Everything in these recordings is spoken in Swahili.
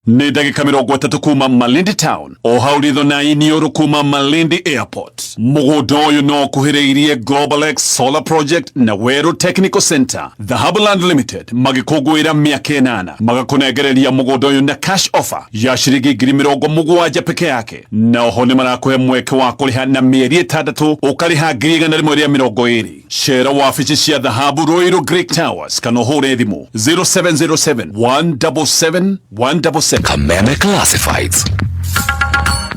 Nĩ ndagĩka 30 kuma Malindi Town, o hau ritho na iniũrũ kuma Malindi Airport. Mũgũnda ũyũ no ũkuhĩrĩirie Global X Solar Project na Weru Technical Center. Dhahabu Land Limited magĩkũngũĩra mĩaka 8 magakũnengereria mũgũnda ũyũ na cash offer ya ciringi 70,000 peke yake. Na oho nĩ marakũhe mweke wa kũrĩha na mĩeri 6 ũkarĩha 120. Cera wabici cia Dhahabu Ruiru Greek Towers kana ũhũre thimũ 0707 177 177. Kameme Classifieds.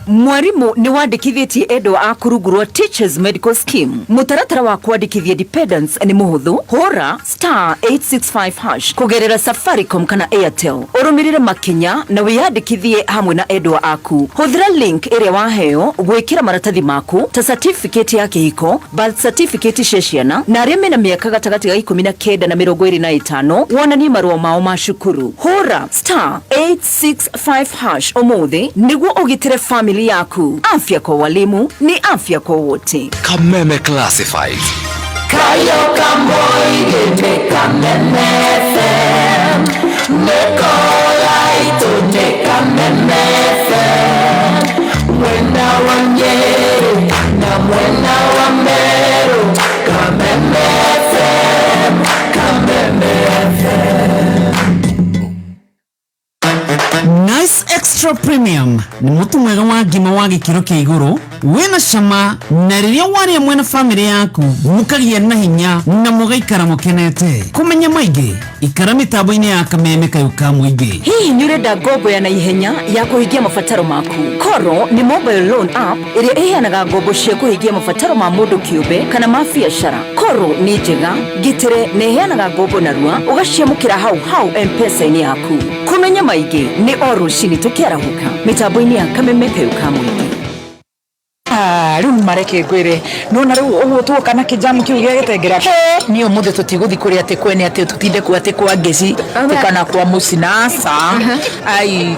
Mwarimu ni wandikithĩtie endwa a kũrungũrwo Teachers Medical Scheme. Mũtaratara wa kwandĩkithia dependents ni mũhũthũ. Hũra *865# kũgerera Safaricom kana Airtel. Ũrũmĩrĩre makinya na wĩyandĩkithie hamwe na endwa aku. Hũthĩra link ĩrĩa waheo gwĩkĩra maratathi maku ta certificate ya kĩhiko, birth certificate cia ciana na arĩa mena mĩaka gatagatĩ ga 19 na 25 wonanie marũa mao ma cukuru. Hũra *865# ũmũthĩ nĩguo ũgitĩre family yaku. Afya kwa walimu ni afya kwa wote. Kameme Classifieds. Kayo kamoige Kameme FM. Nekola ito Kameme FM. Mwena wa Nyeri na mwena wa Meru. Kameme FM. Kameme FM. Nice Extra Premium ni mutu mwega wa ngima wa gĩkĩro kĩa igũrũ wĩna cama na rĩrĩa warĩa mwena family yaku mũkagĩa na hinya na mũgaikara mũkenete. Kũmenya maingĩ ikara mĩtambo-inĩ ya Kameme Kayũ ka Mũingĩ. Hihi nĩ ũrenda ngombo ya naihenya ya kũhingia mabataro maku? Koro ni mobile loan app ĩrĩa ĩheanaga ngombo cia kũhingia mabataro ma mũndũ kĩũmbe kana ma biacara. Koro nĩ njega, gitĩre na ĩheanaga ngombo narua ũgaciamũkĩra hau M-Pesa-inĩ yaku. Kũmenya maingĩ ni o rũcinĩ tũkĩarahũka mĩtambo-inĩ ya Kameme Kayũ ka Mũingĩ. Rĩu mareke ngwĩre nona rĩu ũguo tuoka na kĩjamu kĩu gĩa gĩtengera niĩ ũmũthĩ tũtigũthi kũrĩa atĩ kwene atĩ tũtinde kuo atĩ kwa ngeci kana kwa mũcinasa ai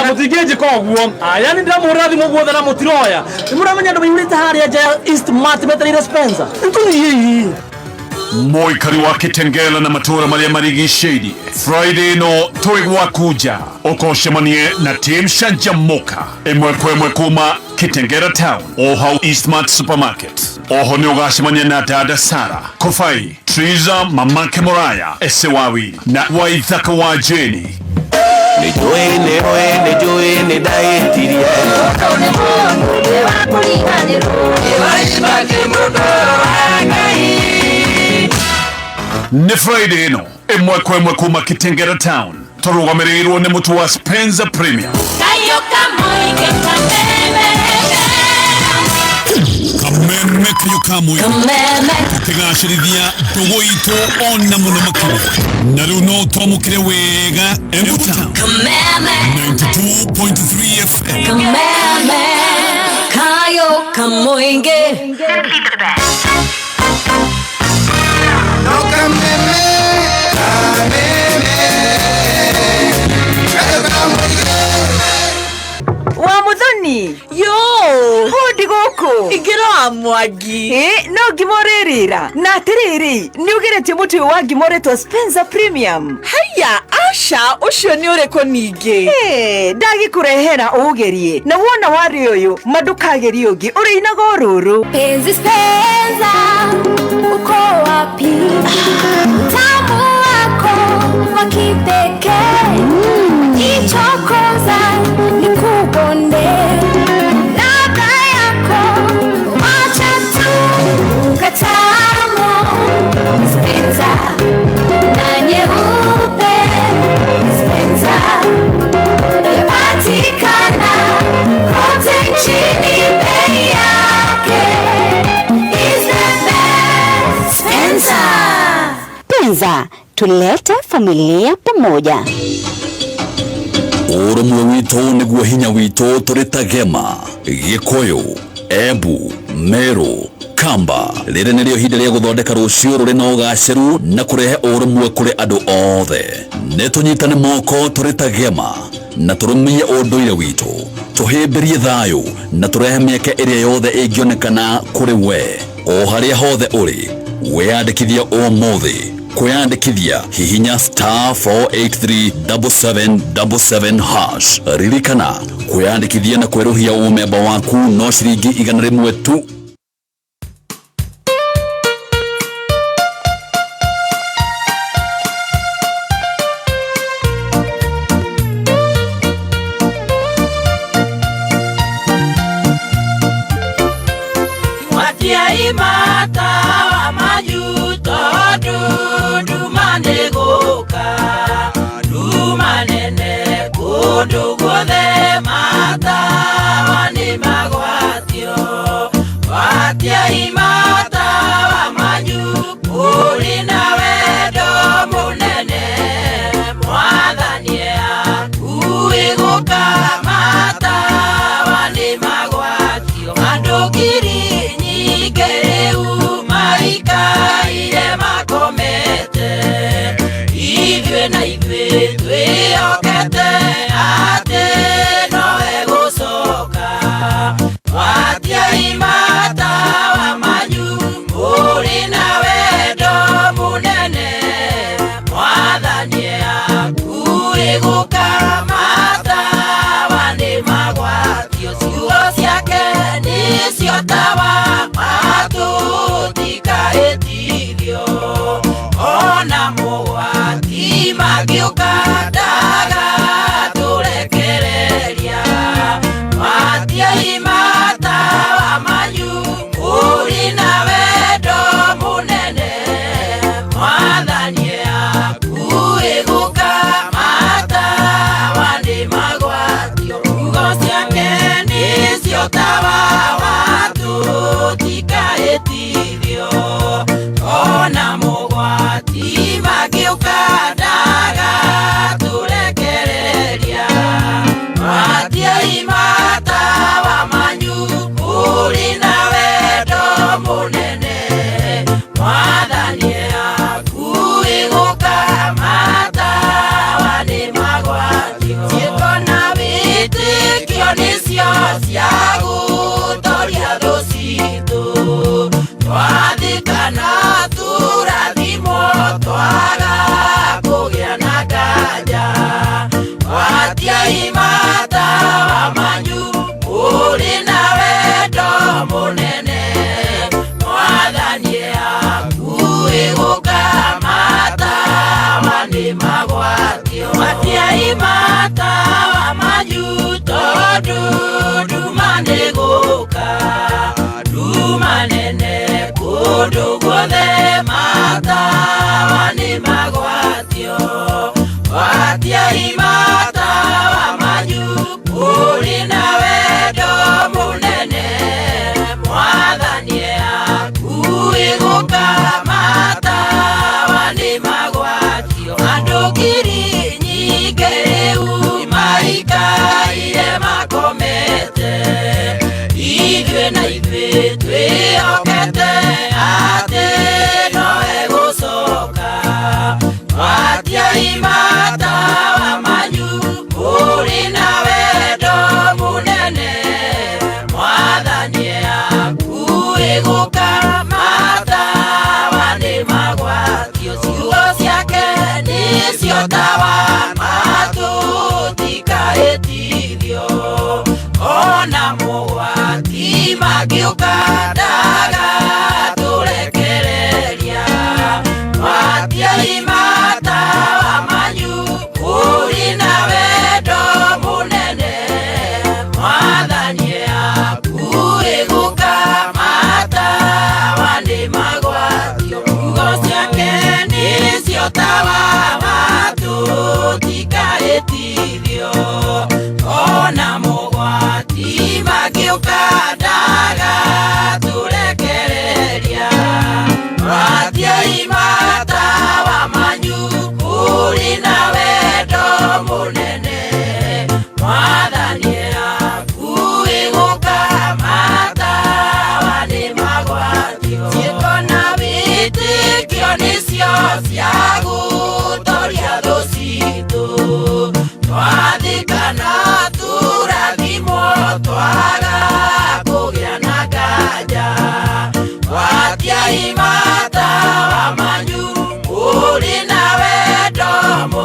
mũtingĩnjĩka ũguo aya nĩ ndamũrathi mũguothe na mũtiroya nĩ mũramenya andũ maihũrĩte harĩa nja East Mart metereire Spencer nĩtũhihihi Mũikari wa Kitengela na matũra marĩa marigicĩirie Friday no twĩgwa kuja ũkocemanie na Team Shanjamoka ĩmwe kwa ĩmwe kuma Kitengela Town o hau Eastmart Supermarket. Oho nĩ ũgacemania na dada Sara Kofai, Triza mamake Moraya Esewawi na Waithaka wa Jeni. Nĩjũĩ nĩ ndaĩtirie Nĩ Friday ĩno ĩmwe kwa ĩmwe kuma Kitengela Town tũrũgamĩrĩirwo nĩ mũtu wa Spencer Premium. Kayo kamoige Kameme Kayũ ka Mũingĩ tũkĩgacĩrithia ndũgũ itũ ona mũno makĩria na rĩu no twamũkĩre wega Embu Town 92.3 FM. Kameme Kayo ka Mũingĩ. Simply for the best. No Kameme, Kayo ka Mũingĩ. Wa Muthoni yo hodi gũkũ ingĩra Mwangi no ngimorĩrĩra na atĩrĩrĩ nĩ ũgeretie mũtu ũyũ wa ngimoretwo Spencer Premium. haya aca ũcio nĩ ũrĩkũ ningĩ ndagĩkũrehera ũgerie na wona warĩ ũyũ mandũkagerie ũngĩ ũrĩinaga ũrũrũ. Penzi Spencer uko wapi? Tamu wako wa kipekee ichokoza nikubonde ladha yako wacha tu katamu Spencer na nyeupe Spencer yapatikana kote nchini bei yake is the best Spencer. Spencer, tulete familia pamoja. Ũrũmwe witũ nĩguo hinya witũ tũrĩ ta Gema, Gĩkũyũ, Embu, Meru, Kamba. Rĩrĩ nĩrĩo ihinda rĩa gũthondeka rũciũ rũrĩ na ũgacĩru na kũrehe ũrũmwe kũrĩ andũ othe. Nĩtũnyitane moko tũrĩ ta Gema na tũrũmie ũndũire witũ, tũhĩmbĩrie thayũ na tũrehe mĩeke ĩrĩa yothe ĩngĩonekana kũrĩ we. O harĩa hothe ũrĩ, wĩyandĩkithia ũmũthĩ Kwiyandikithia hihinya *4837777# ririkana kwiyandikithia na kweruhia umemba waku no ciringi 100 tu.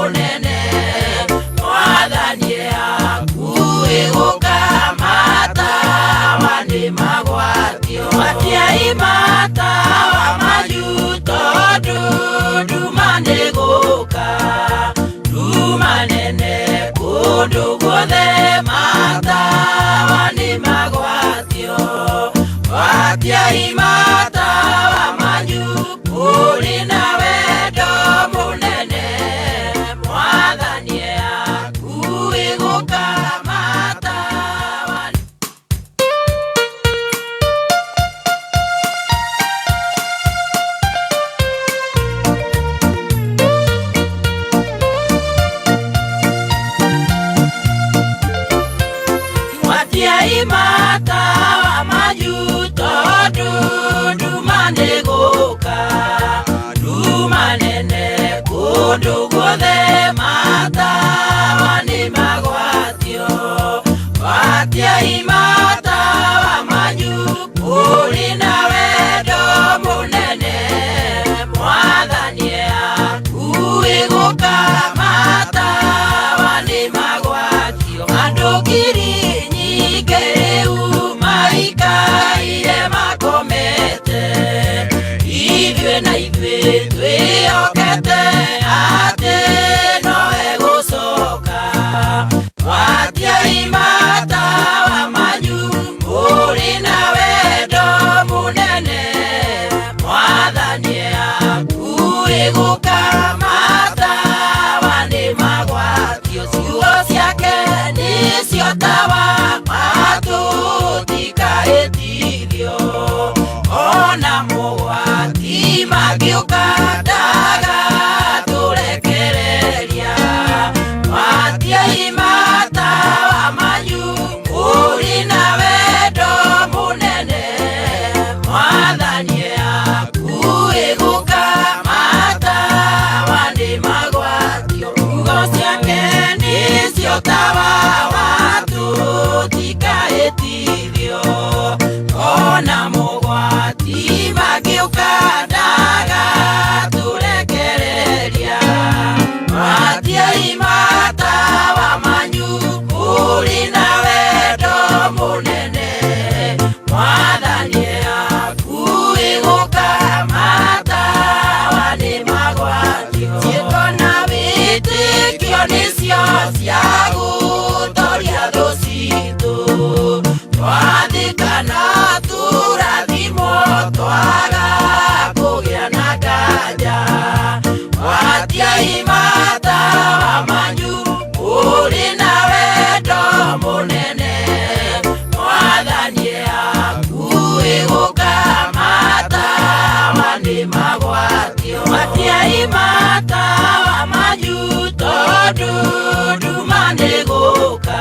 munene mwathani akuwe gukamata wani magwatio atiai matawa majuto ndumane guka ndumanene kundu guothe matawa ni magwatio atiai matawa majuto uri na wendo munene mwathani akuwe gukamata atiai matawa majuto ndumane guka ndumanene kundu guothe matawa ni magwatio atiai matawa majuto uri na wendo munene mwathani akuwe gukamata wani magwatio andu ngiri maikaire makomete ithue na ithue twĩhokete atĩ nowe gũcoka atiai matawa manyu ũrĩ na wendo mũnene mwathani akuĩ gũkamata wani magwatio ciugo ciake nĩcio tawa matutikaĩtithio ona mũgwati magiũka ndagatũrekereria atiai matawa manyu ũrĩ na wendo mũnene mwathani akuĩ gũkamata wani magwatio ciugo ciake nĩcio tawa matutikaĩtithio ona mũgwati magiũka ndagatũrekereria atiai matawa manyu ũrĩ na wendo mũnene mwathani akuĩ gũkamata wani magwatio ciĩko na wĩtĩkio nĩcio cia gũtoria thũ citũ twathĩkana tũrathimwo twaga kũgĩa na nganja atiai matawa manyu ũrĩ na wendo mũnene mwathani akuĩ gũkamata wani magwatio atiai matawa manyu tondũ ndumane gũka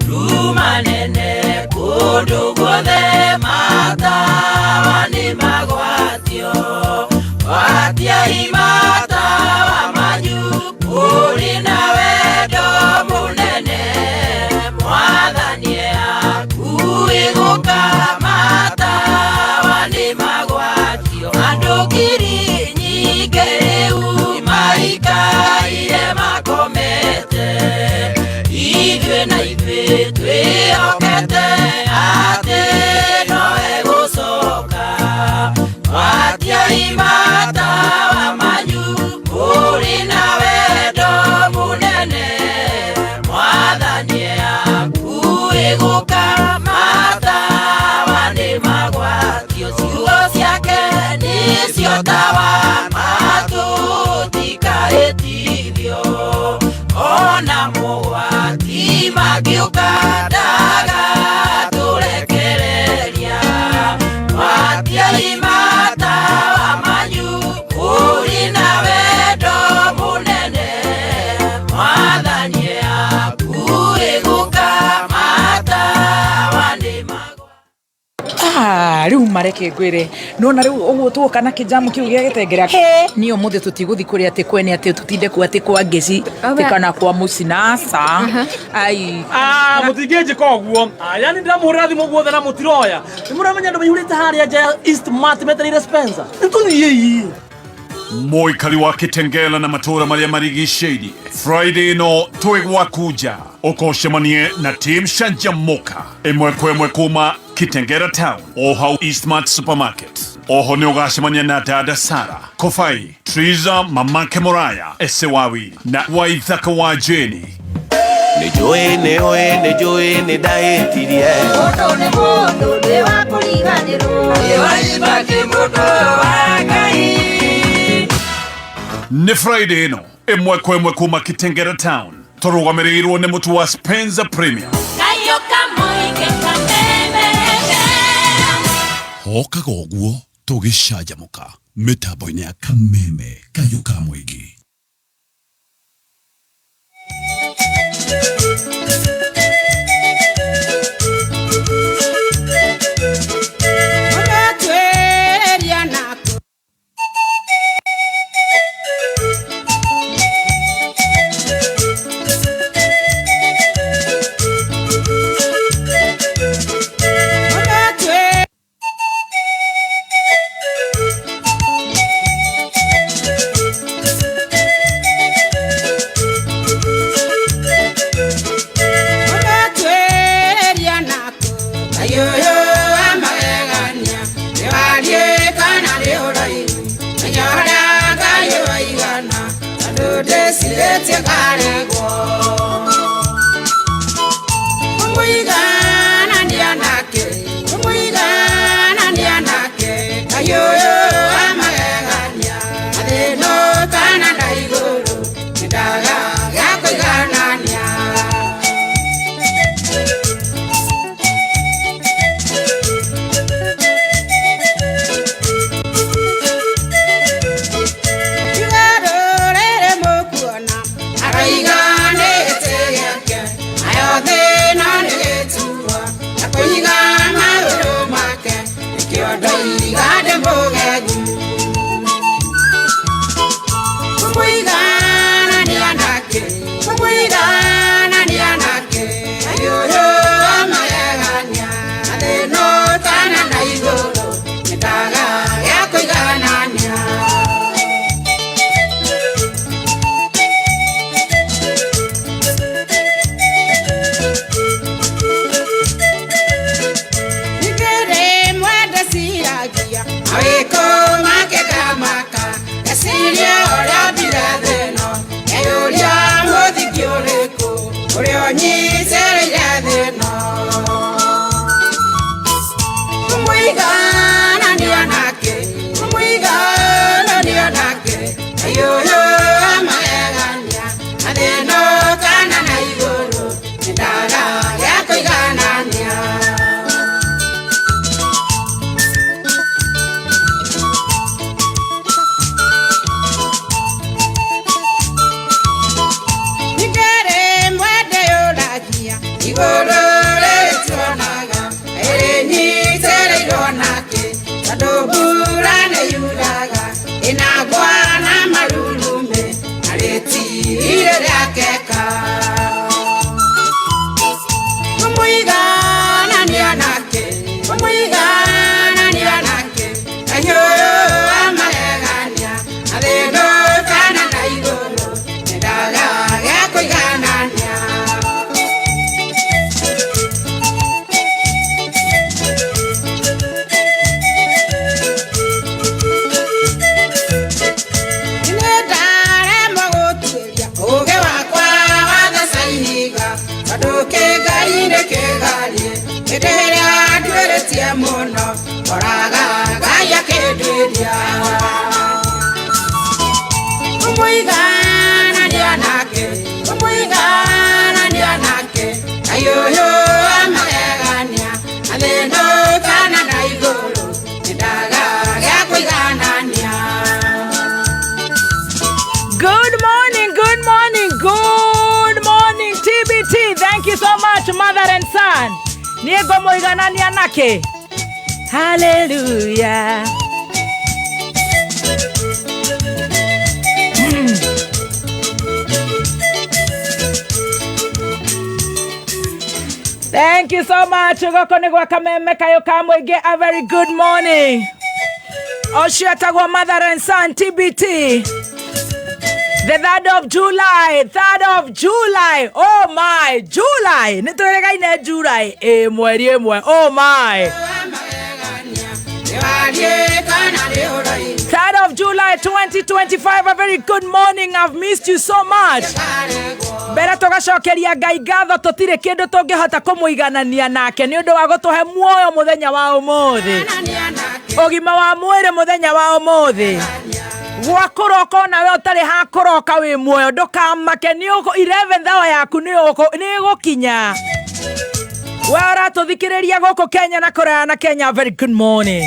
ndumanene kundu guothe matawa ni magwatio atiai matawa manyu ũrĩ na wendo mũnene mwathani akuĩ gũkamata wani magwatio andũ ngiri nyingĩ rĩu maikaire makomete ithue na ithue twĩhokete atĩ nowe gũcoka atiai matawa manyu ũrĩ na wendo mũnene mwathani akuĩ gũkamata wani magwatio ciugo ciake nĩcio tawa matutikaĩtithio ona mũgwati magiũka ndagatũrekereria atiai matawa manyu ũrĩ na wendo mũnene mwathani akuĩ gũkamata wani riu mareke ngwire nona riu uguo tuoka na kijamu kiu gia gitengera ni umuthi tutiguthi kuri ati kwene ati tutinde ku ati kwa ngeci tikana kwa mucinasa ai mutingeje koguo yani ndamurathi muguothe na mutiroya nimuramenya ndu mayurite haria ja East Math meterire Spencer ntuni yei Moikali wa Kitengela na matura maria marigicĩirie. Friday no twigwa kuja ukoshemanie na team Shanjamoka imwe kwa imwe kuma Kitengela Town oho Eastmart Supermarket. Oho ni ugacemania na dada Sara Kofai, Triza mamake Moraya Esewawi na Waithaka wa Jeni. Nejoe ne daetirie Moto ne mondo de wa kuliganiro Ewa ibaki moto wa kai. Ni Friday no imwe kwa imwe kuma Kitengela Town turugamirĩirwo nĩ mutu wa Spencer Premium. Kayo kamoinge kamemeke Hokaga ũguo tũgĩcanjamũka mĩtambo-inĩ ya Kameme Kayo ka Mũingĩ. Mother and son, niego moiganania nake. Hallelujah. Thank you so much. Ugoko ni gwa Kameme Kayo ka Mũingĩ. A very good morning. Oshiatagwa Mother and Son TBT. The 3rd of July. 3rd of July. Oh my. July. Nitorega ine July. Mweri. Oh my. 3rd of July 2025. A very good morning. I've missed you so much. Bera tugacokeria Ngai ngatho tutire kindu tungihota kumuiganania nake ni undu wa gutuhe muoyo muthenya wa umuthi. Ogima wa mwiri muthenya wa umuthi. Gwakuroka na we utari ha kuroka wi muoyo ndukamake ni 11th hour yaku ni gukinya. Wara tuthikiriria guku Kenya na Korea na Kenya. Very good morning.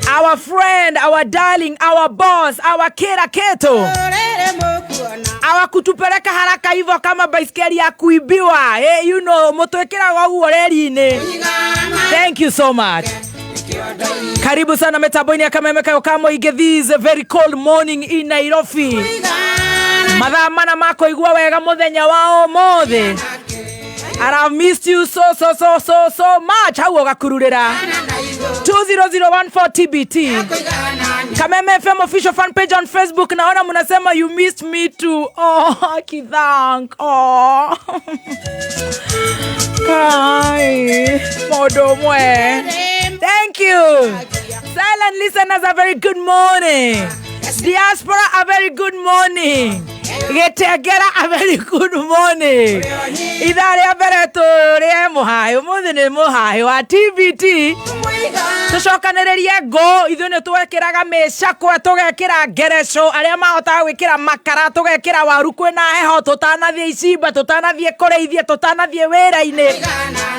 Our friend, our darling, our boss, our kira keto. Our kutupeleka haraka hivyo kama baiskeli ya kuibiwa. Hey, you know, motowekera wagu reli-ini. Thank you so much. Karibu sana Metaboini ya Kameme Kayo Kamo Ige. This a very cold morning in Nairobi. Mathaa mana mako igua wega muthenya wa umuthi. And I've missed you so much. How ugakururira 20014 TBT. Kameme FM official fan page on Facebook. Naona munasema you missed me too. Oh, kithank. Oh. Kai. Modomwe. Thank you. Silent listeners, a very good morning. Diaspora, a very good morning. Getegera, a very good morning. Idare abereture muhayo muthini muhayo wa TBT. Tushokanererie go ithune twekiraga mecakwa tugekira ngereco aria mahota gwikira makara tugekira waru kwina heho tutanathie icimba tutanathie kureithia tutanathie wira-ini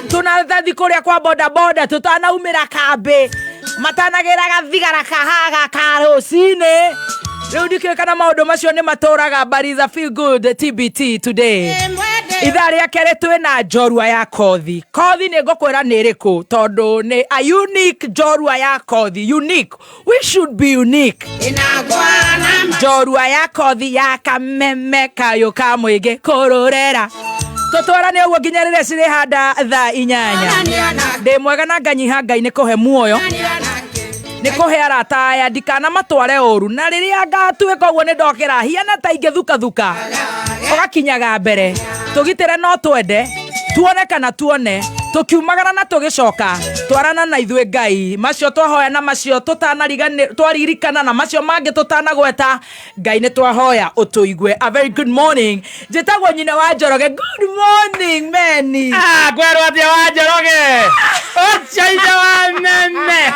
tunathathi kuria kwa boda tutanaumira kambi matanagira gathigara kahaga karucini. Riu ndikirikana maundu macio ni maturaga bariza feel good TBT today. Idari ya kere twina njorua ya kothi. Kothi ni ngokwira ni iriku tondu ni a unique njorua ya kothi. Unique. We should be unique. Njorua ya kothi ya Kameme Kayo Kamo Ige kururera. Tutwarane uguo nginya riria ciri handa thaa 8. Ndi mwega na nganyiha Ngai ni kuhe muoyo. Nikuhe arata aya ndikana matware oru na riria ngatuika uguo ni ndokira hiana ta ingithuka ugakinyaga mbere tugitire no twende tuone kana tuone tukiumagara na tugicoka twarana na ithwe Ngai macio twahoya na macio twaririkana na macio mangi tutanagweta Ngai ni twahoya utuigwe. A very good morning. Njitagwo nyina wa Njoroge. Good morning Meni. Gweru atia wa Njoroge. Ochaida wa meme.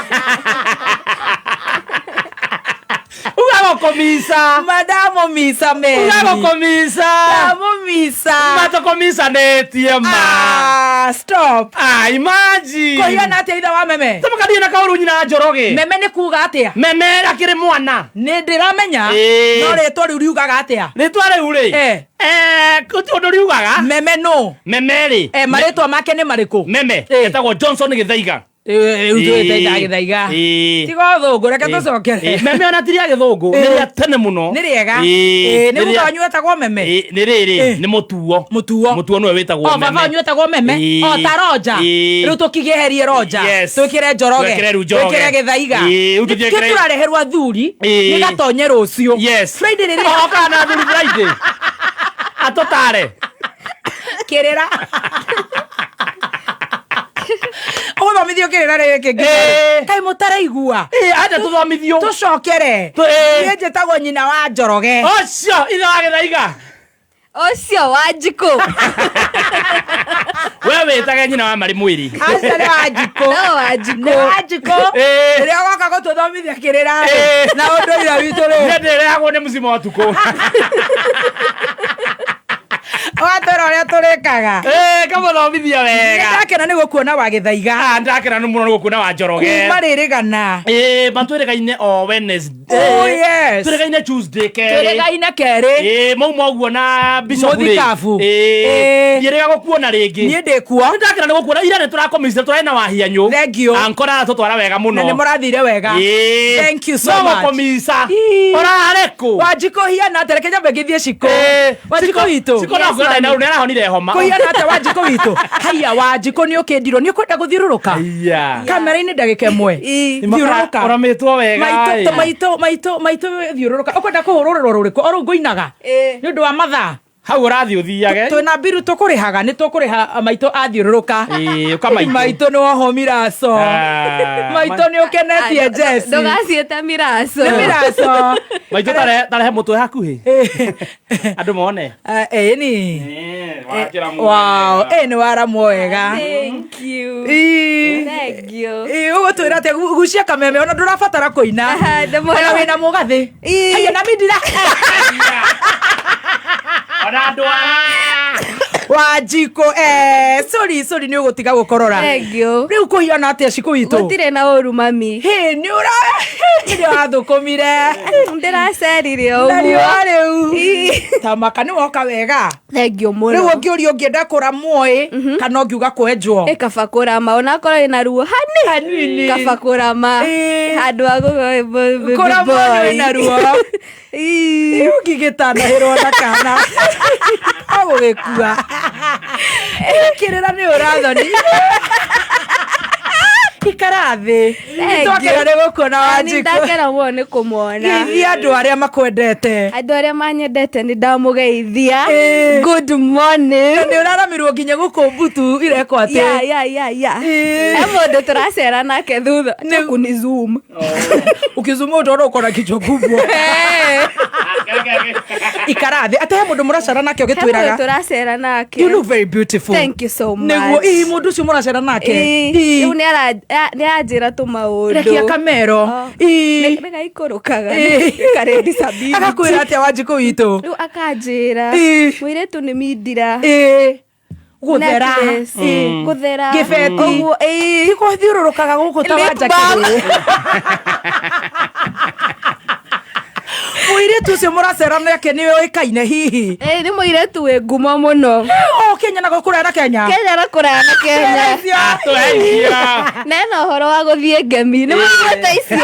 Ugago komisa. Madamo misa Meni. Ugago komisa. Madamo misa. Mato komisa netie ma. Stop. Imagine. Ko yana atia itha wa meme. Tamukadi na kauru nyina wa Njoroge. Meme ni kuga atia. Meme akiri mwana. Ni ndiramenya. No ritwa riu riugaga atia. Ritwa riu ri. Undu riugaga. Meme no. Meme ri. Maritwa make ni mariku. Meme. Etagwo Johnson Githaiga. Githaiga. Tigo thungu reke tucokere. Meme ona tiria githungu ni ria tene muno. Ni riega. Ni muga wanyuetagwo meme. Ni riri ni mutuo. Mutuo no wetagwo meme. Baba wanyuetagwo meme. Ta Roja. Riu tukigeherie Roja. Twikire Njoroge. Twikire Githaiga. Turareherwa thuri ni gatonye rucio. Friday riri. Kana thuri Friday. Atotare. Kirira. Thomithio kirira reke kai mutaraigua aja tuthomithio tucokere ni njitagwo nyina wa Njoroge. Ocio ithe wa Githaiga. Ocio wa Njiko. Wewe witaga nyina wa Mari Mwiri. Aca ni wa Njiko. No wa Njiko. Ria goka gututhomithia kirira na unduire witu ri ndiragwo ni muzima wa tuko. Watoro ria turikaga. Kama thomithia wega. Ndakena ni gukuona wa Githaiga. Ndakena ni muno gukuona wa Njoroge. Maririgana. Matwirigaine o Wednesday. Oh yes. Turigaine Tuesday keri. Turigaine keri. Mauma uguo na Bishop Ray. Muthikabu. Ndiriga gukuona ringi. Ni ndikuo. Ndakena ni gukuona ira ni turakomisa turaina wa hianyu. Thank you. Ankora tutwara wega muno. Ni murathire wega. Thank you so much. Komisa. Ora hareku. Wa Njiko hiana terekeja begithie ciko. Wa Njiko itu. Ciko na ngora na unera honire homa. Ko hiana ta wa Njiko Wanjiko witå haiya Wanjiko nä å kä ndirwo nä å kwenda gå thiårå kamera-inä ndagä mwe thiårå Orametwo wega. maitå thiårå å kwenda kå hå rå rä rwo rå rä kå o rä u ngå inaga nä å ndå wa mathaa hau ũrathiĩ ũthiage twĩ na mbiru tũkũrĩhaga nĩ tũkũrĩha maitũ athiũrũrũka maitũ nĩ woho miraco maitũ nĩ ũkenetie Jesse ndũgaciĩte miraco nĩ miraco maitũ tarehe mũtwe hakuhĩ andũ mone ni wow nĩ waramwo wega ũguo twĩra atĩ gucia kameme ona ndũrabatara kũina ona wĩna mũgathĩ haya na mindira Wanjiko sorry nĩ ũgũtiga gũkorora rĩu kũhiana atĩa cikũ witũ gũtirĩ na ũru mami nĩ ũrathũkũmire ndĩracerire ũguo rĩu Tamaka nĩ woka wega thengio mũno rĩu ũngĩũria ũngĩenda kũramwo kana ũngiuga kwenjwo kaba kũrama onakorwo ĩna ruo hanini kaba kũrama handũ ha kũramwo wĩna ruo ũngĩgĩtanahĩrwo na kana agũgĩkua kĩrĩra nĩ ũrathoni ikara thĩ nĩtwakena nĩ gũkuona Wanjiko ndakena mũno nĩ kũmuona geithia andũ arĩa makwendete andũ arĩa manyendete nĩ ndamũgeithia good morning nĩ ũraramirwo nginya gũkũ mbutu irekwo atĩ he mũndũ tũracera nake thutha nĩ zoom ukizuma ũtoro ũkora kichwa kubwa ikara thĩ atĩ he mũndũ mũracera nake ũgĩtwĩraga tũracera nake you look very beautiful thank you so much nĩguo mũndũ ũcio mũracera nake rĩu nĩ anjĩra tũmaũndũ rekia kamero nĩgaikũrũkaga karĩ disability agakwĩra atĩa Wanjiko witũ rĩu akanjĩra mũirĩtu nĩ mindira gũthera gĩbeti ũguo gũthiũrũrũkaga gũkũ ta Wanjako mũirĩtu ũcio mũracera nake nĩ ũĩkaine hihi nĩ mũirĩtu wĩ ngumo mũno Kenya na gũkũraya na Kenya na kũraya na Kenya na ena ũhoro wa gũthiĩ ngemi nĩ mũirĩtu icio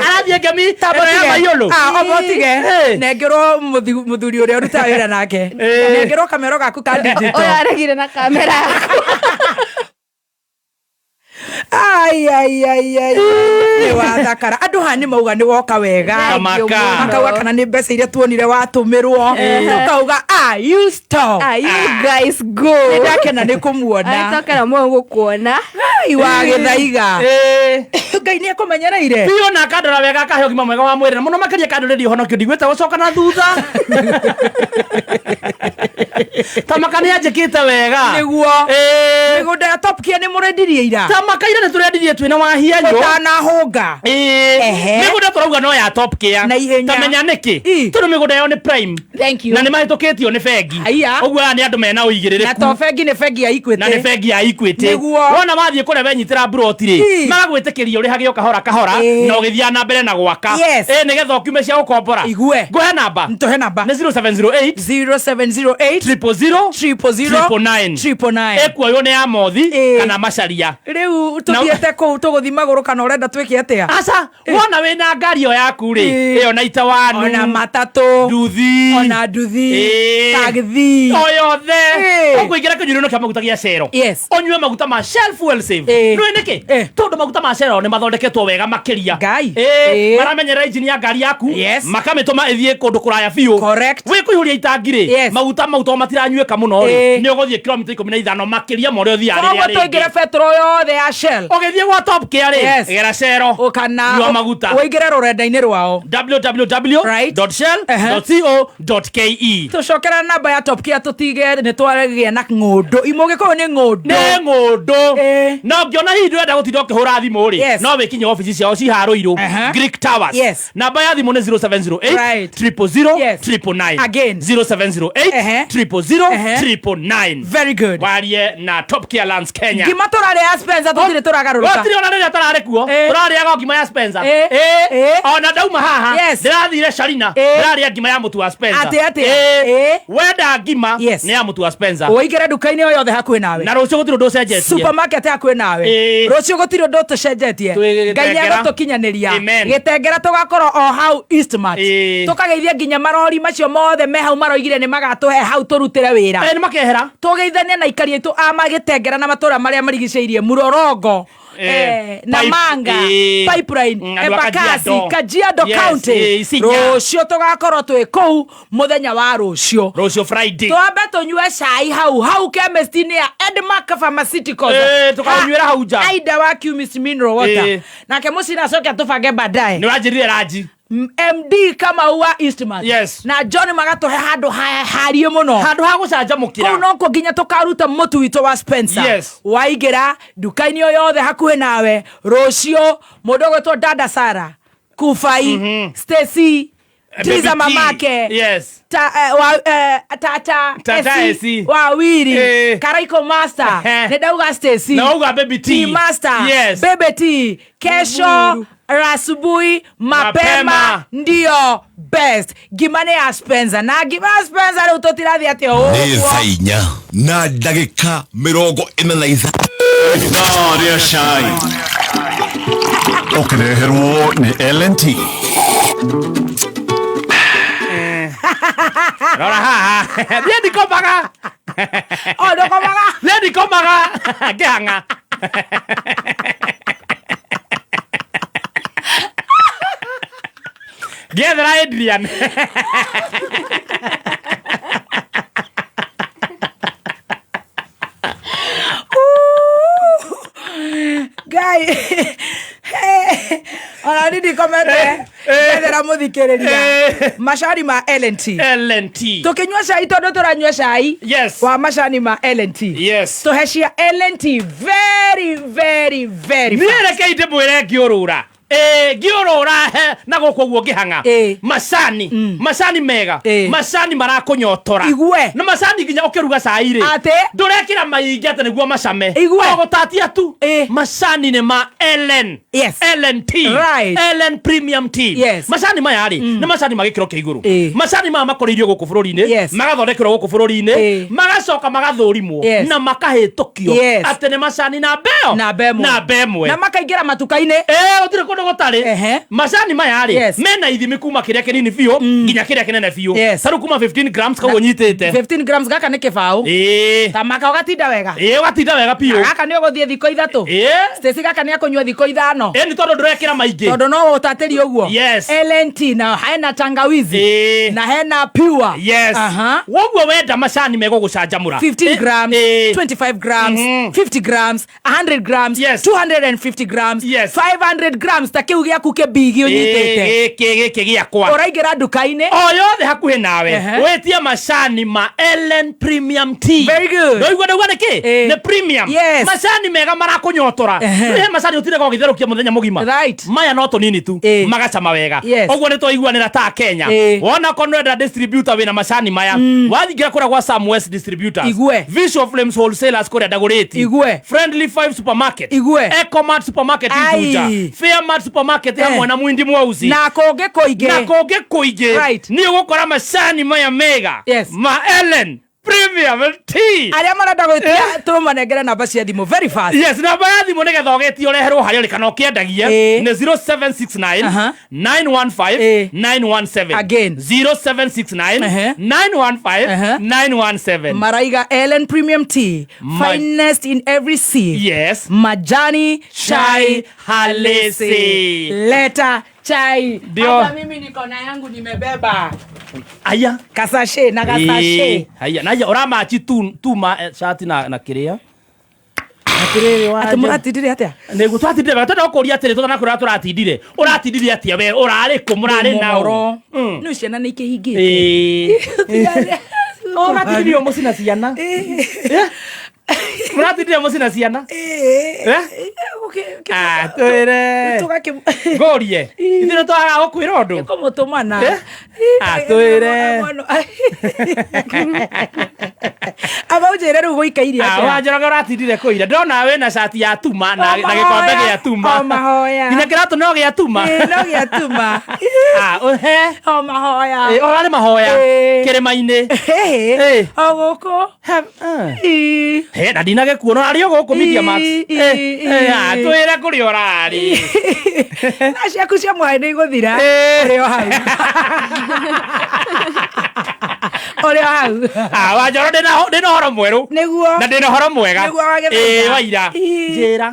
arathiĩ ngemi tambũra ya maiyũlũ omotige nengerwo mũthuri ũrĩa ũrutaga wĩra nake nengerwo kamero gaku ka digital ũyũ aregire na kamera yaku nĩ wathakara andũ haha nĩ mauga nĩ woka wega makauga kana nĩ mbeca iria tuonire watũmĩrwo tukauga you stop you guys go nĩ ndakena nĩ kũmuona ndakena mũno gũkuona wa gĩthaiga Ngai nĩ akũmenyereire biũ na kandora wega akahe ũgima mwega wa mwĩrĩ na mũno makĩria kandũrĩrio honokio ndigwĩte gũcoka na thutha Tamaka nĩ anjĩkĩte wega nĩguo mĩgũnda ya Top Gear nĩ mũrendirie ira Tamaka ira nĩ tũrendirie twĩna wahianyũ ũtanahũnga mĩgũnda tũrauga no ya Top Gear tamenya nĩkĩ tondũ mĩgũnda yao nĩ prime na nĩ mahĩtũkĩtio nĩ bengi ũguo aya nĩ andũ mena ũigĩrĩrĩku na to bengi nĩ bengi ya Equity na nĩ bengi ya Equity wona wathiĩ kũrĩa wenyitĩra mburoti-rĩ magagwĩtĩkĩria ũrĩhage kahora na ũgĩthiaga na mbere na gwaka nĩgetha ũkiume cia gũkombora ngũhe namba tũhe namba nĩ 0708 000 ĩkuoywo nĩ ya mothi kana macaria rĩu tũthiĩte kũu tũgũthi magũrũ kana ũrenda twĩke atĩa aca wona wĩna ngari ĩyo yaku-rĩ ĩyo na itawanu ona matatũ nduthi ona nduthi taxi o yothe ũkũingĩra kĩnyuĩro-inĩ kĩa maguta gĩa Shell ũnyue maguta ma Shell Fuel Save nĩũĩ nĩkĩ tondũ maguta ma Shell nĩ mathondeketwo wega makĩria maramenyerera injini ya ngari yaku makamĩtũma ĩthiĩ kũndũ kũraya biũ wĩ kũihũria itangi-rĩ maguta mau to matiranyuĩka mũno-rĩ nĩ ũgũthiĩ kilomita 15 makĩria ma ũrĩa ũthiaga rĩrĩa rĩngĩ tũingĩre petro yothe ya Shell ũgĩthiĩ gwa Top Gear-rĩ gera Shell nyua maguta ũingĩre rũrenda-inĩ rwao www.shell.co.ke tũcokera namba ya Top Gear tũtige nĩ twagĩa na ng'ũndũ imũgĩkorwo nĩ ng'ũndũ na ũngĩona hihi ndũrenda gũtinda ũkĩhũra thimũ-rĩ no wĩkinye ofici ciao ciharũirwo Greek Towers namba ya thimũ nĩ 0708 000 again 0708 000 very good warie na Top Gear Lands Kenya ngima tũrarĩa ya Spencer tũtirĩ tũragarũrũka gũtirĩ ona rĩrĩa tararĩ kuo tũrarĩaga ngima ya Spencer ona ndauma haha ndĩrathire Sharina ndĩrarĩa ngima ya mũtu wa Spencer wenda ngima nĩ ya mũtu wa Spencer ũingĩre nduka-inĩ o yothe hakuhĩ nawe na rũciũ gũtirĩ ũndũ ũcenjetie supermarket hakuhĩ nawe rũciũ gũtirĩ ũndũ tũcenjetie tugeithie Ngai tukinyaniria gitengera tugakoro o hau Eastmart tukageithia nginya marori macio mothe me hau maroigire ni magatuhe hau turutire wira ni makehera tugeithania na ikari itu amagitengera na matura maria marigiceirie Murorongo Namanga Pipeline Embakasi Kajiado County rucio tugakorwo twi kuu muthenya wa rucio Friday twambe tunyue cai hau chemist ni ya Edmark Pharmaceuticals tukanyuira hau ja aida wa Cumis Mineral Water nake mucina coke tubange baadaye ni wajirire raji MD kama uwa Eastman na John magatuhe handu harie muno handu ha gucanjamukira kuno ko ginya tukaruta mutu wito wa Spencer waigira dukaini yothe hakuhe nawe rucio mudogo to dada Sara Kufai Stacy Triza mamake Tata Esi Wawiri Karaiko Master Nedauga Stacy Nauga Baby T Master Baby T Kesho Rasubui mapema ndio best gimane ya Spencer na gima Spencer utotirathi ati o ni sainya na dagika 45 no ria shai okereherwo ni LNT Rora ha Lady Komaga do Komaga Lady Komaga ganga Gather Adrian. Guy. Ona nini komete. Gather muthikiriria. Mashani ma LNT. Tukinywa cai tondu turanywa cai. Wa mashani ma LNT. Tuheshia LNT very. Nire keite mwire ngiurura. Giorora na gukwo ngihanga masani mega masani marakunyotora igwe na masani ginya ukiruga cairi ndurekira maingi ate niguo macame gutatia tu masani ne ma LNT Ellen Premium Tea masani maya ri na masani magikiro ke iguru masani ma makoririo guku bururi-ini magathondekero guku bururi-ini magacoka magathurimwo na makahitukio ate ne masani na bemwe na makaingira matuka-ini utire kondo gotari masani maya ri mena ithimi kuma kiria kinini biu nginya kiria kinene biu saru kuma 15 grams ka unyitite 15 grams gaka ni kibau tamaka ugatinda wega ugatinda wega biu gaka ni uguthie thiko ithatu Stacy gaka ni akunywa thiko ithano ni tondu ndurekira maingi tondu no utatiri uguo LNT na hena tangawizi na hena pure woguo wenda masani mego gucanjamura 15 grams 25 grams 50 grams 100 grams 250 grams 500 grams takiu giaku ke bigi unyitite giki giakwa uraigira duka-ini o yothe hakuhe nawe wetia masani ma Ellen Premium Tea very good no igwa ndagwa niki ne premium masani mega marakunyotora he masani utire ko githerukia muthenya mugima maya no to nini tu magacama wega ogwo ni to igwanira ta Kenya wona konwenda distributor wina masani maya wathigira kura kwa Sam West distributor Visual Flames Wholesalers kura dagoreti Friendly 5 supermarket Ecomart supermarket Ijuja Fairmart supermarket hamwe na Mwindi Mwauzi na konge koige ni ugukora masani maya mega ma Ellen Premium Tea aria marenda gwitia tumanengere namba cia thimu very fast namba ya thimu nigetha ugetie ureherwo haria ri kana ukiendagia ni 0769 915 917 again 0769 915 917 maraiga Ellen Premium Tea finest in every sea majani chai halisi leta chai hapa mimi niko na yangu nimebeba aya kasashe na kasashe aya na urama chi tu ma shati na kiria ati muratindire atia nego twatindire batata ukoria atire tutana kura turatindire uratindire atia we urari ku murari nauro no ciana ni kihingite uratindire mucina ciana muratindire mucina ciana atwire gorie ithire twaga gukwira undu kumutumana atwire abauje njere rä u gå ikairie Wanjoroge ũratindire kũira ndona wĩna cati ya tuma na gĩkombe gĩa tuma nginya kĩratũ no gĩa tuma no gĩa tuma o mahoya ũrarĩ mahoya kĩrĩma-inĩ o gũkũ na ndinagĩkuona arĩ o gũkũ Media Max twĩre kũrĩa ũrarĩ na ciaku cia mwaĩ nĩ igũthira ũrĩ o hau ũrĩ o hau Wanjoro ndĩna ũhoro mwerũ na ndĩna ũhoro mwega Waira njĩra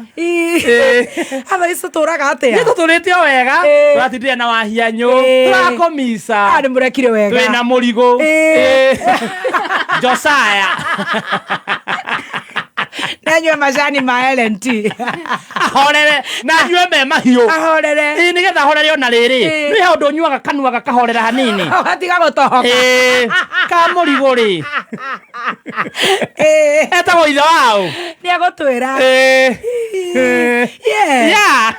atha ici tũraga atĩa nĩ tũtũrĩte o wega tũratindire na wahianyũ tũrakomisa nĩ mũrekire wega twĩna mũrigo Josiah nanyue macani ma LNT ahorere na nyue me mahiũ ahorere nĩgetha ahorere ona rĩrĩ nĩ he ũndũ nyuaga kanua gakahorera hanini atiga gũtohoka ka mũrigo rĩ etagwo ithe wao nĩ agũtwĩra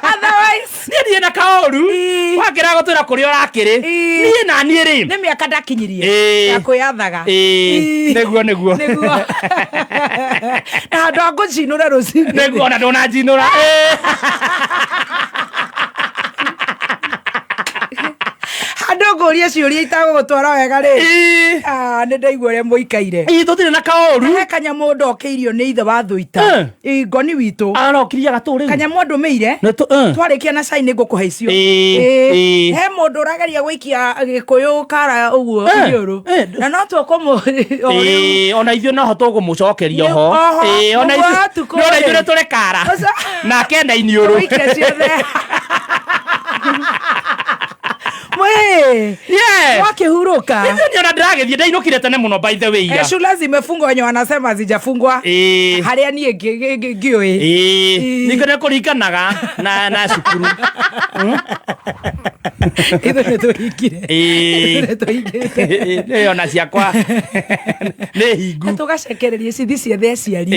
otherwise niĩ ndirĩ na kaũru wangĩra gũtwĩra kũrĩa ũrakĩrĩ niĩ na niĩ rĩ nĩ mĩaka ndakinyirie ya kwĩyathaga nĩguo na andũ a ngũcinũra rũcinĩ nĩguo ona ndũnanjinũra andũ ngũria ciũria itagũgũtwara wega rĩ nĩ ndaigua ũrĩa mũikaire tũtirĩ na kaũru he kanyamũ ndokĩirio nĩ ithe wa thũita ngoni witũ arokiria gatũ rĩu kanyamũ ndũmĩire twarĩkia na cai nĩ ngũkũhe icio he mũndũ ũrageria gũikia gĩkũyũ kara ũguo iniũrũ na no tũkũmũ ona ithuĩ noho tũgũmũcokeria ho ona ithuĩ nĩ tũrĩ kara nake ena iniũrũ wakihurũka ona ndĩragĩthiĩ ndainũkire tene mũno by the way shule zimefungwa wenye wanasema hazijafungwa harĩa niĩ ngĩũĩ ningĩ nĩ kũringanaga na cukuru ithuĩ nĩ tũhingire ona ciakwa nĩ hingu tũgacekereria cithi ciothe aciari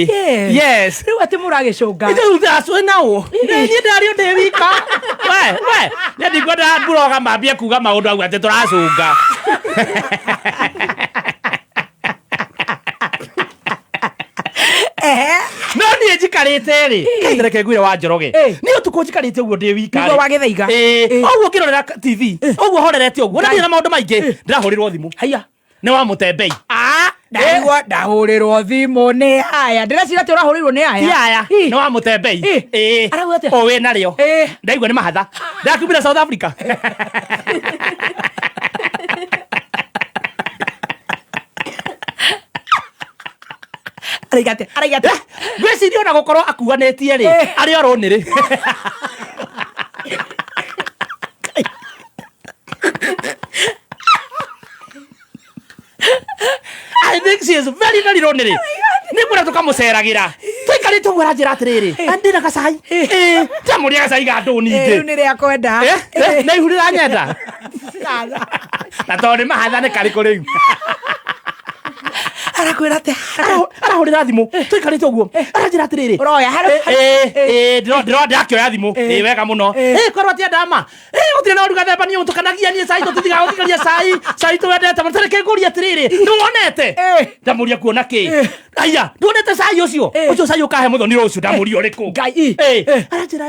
rĩu atĩ mũragĩcũnga naũ niĩ ndarĩ ndĩ wika we ndigwenda mburoga mambie kuga maũndũ au atĩ tũracũnga no niĩ njikarĩte rĩ kaitereke ngwĩre Wanjoroge niĩ ũtukũ njikarĩte ũguo ndĩ wika nĩguo wagĩthaiga ũguo ngĩrorera TV ũguo horerete ũguo ndirĩ na maũndũ maingĩ ndĩrahũrĩrwo thimũ haiya nĩ wa Mũtembei ndaigua ndahũrĩrwo thimũ nĩ haya ndĩrecira atĩ ũrahũrĩirwo nĩ haya haya nĩ wa Mũtembei o wĩ narĩo ndaigua nĩ mahatha ndakiumire South Africa araigate gwĩciria ona gũkorwo akuanĩtie rĩ arĩ oro nĩrĩ I think she is very very lonely nĩ kũrĩa tũkamũceragĩra tũikarĩte ũguo aranjĩra atĩrĩrĩ ndĩna gacai ndamũria gacai ga ndũ ningĩ rĩu nĩ rĩa kwenda na ihu rĩranyenda na tondũ nĩ mahatha nĩ karĩkũ rĩu arakwĩra atĩ arahũrĩra thimũ tũikarĩte ũguo aranjĩra atĩrĩrĩ ũroya ndĩrakĩoya thimũ wega mũno korwo atĩa ndama gũtirĩ na ũruga themba niĩ ũtukanagia niĩ cai tũtithiga gũthikaria cai tũwendete mũno tareke ngũria atĩrĩrĩ nĩwonete ndamũria kuona kĩ aya nduonete cai ũcio cai ũkahe mũthoni rũciũ ndamũria ũrĩkũ ngai aranjĩra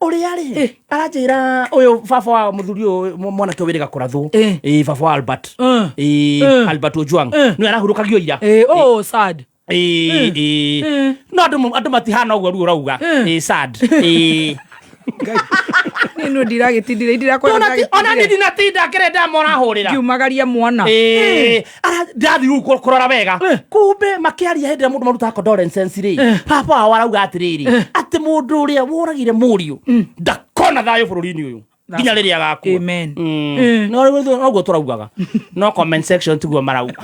ũrĩa rĩ aranjĩra ũyũ baba wa mũthuri ũyũ mwanake wĩrĩga kũrathwo baba wa Albert Albert Ojwang nĩwe arahurũkagio ira sad no andũ matihana ũguo rĩu ũrauga sad nĩno ndiragĩtindire ona nĩ ndinatinda kĩrĩa ndamorahũrĩra ngiumagaria mwana ndathi rĩu kũrora wega kumbe makĩaria hĩndĩ ĩrĩa mũndũ marutaga condolence rĩ papa wao arauga atĩrĩrĩ atĩ mũndũ ũrĩa woragire mũriũ ndakona thayũ bũrũri-inĩ ũyũ nginya rĩrĩa agakua amen noguo tũraugaga no comment section tiguo marauga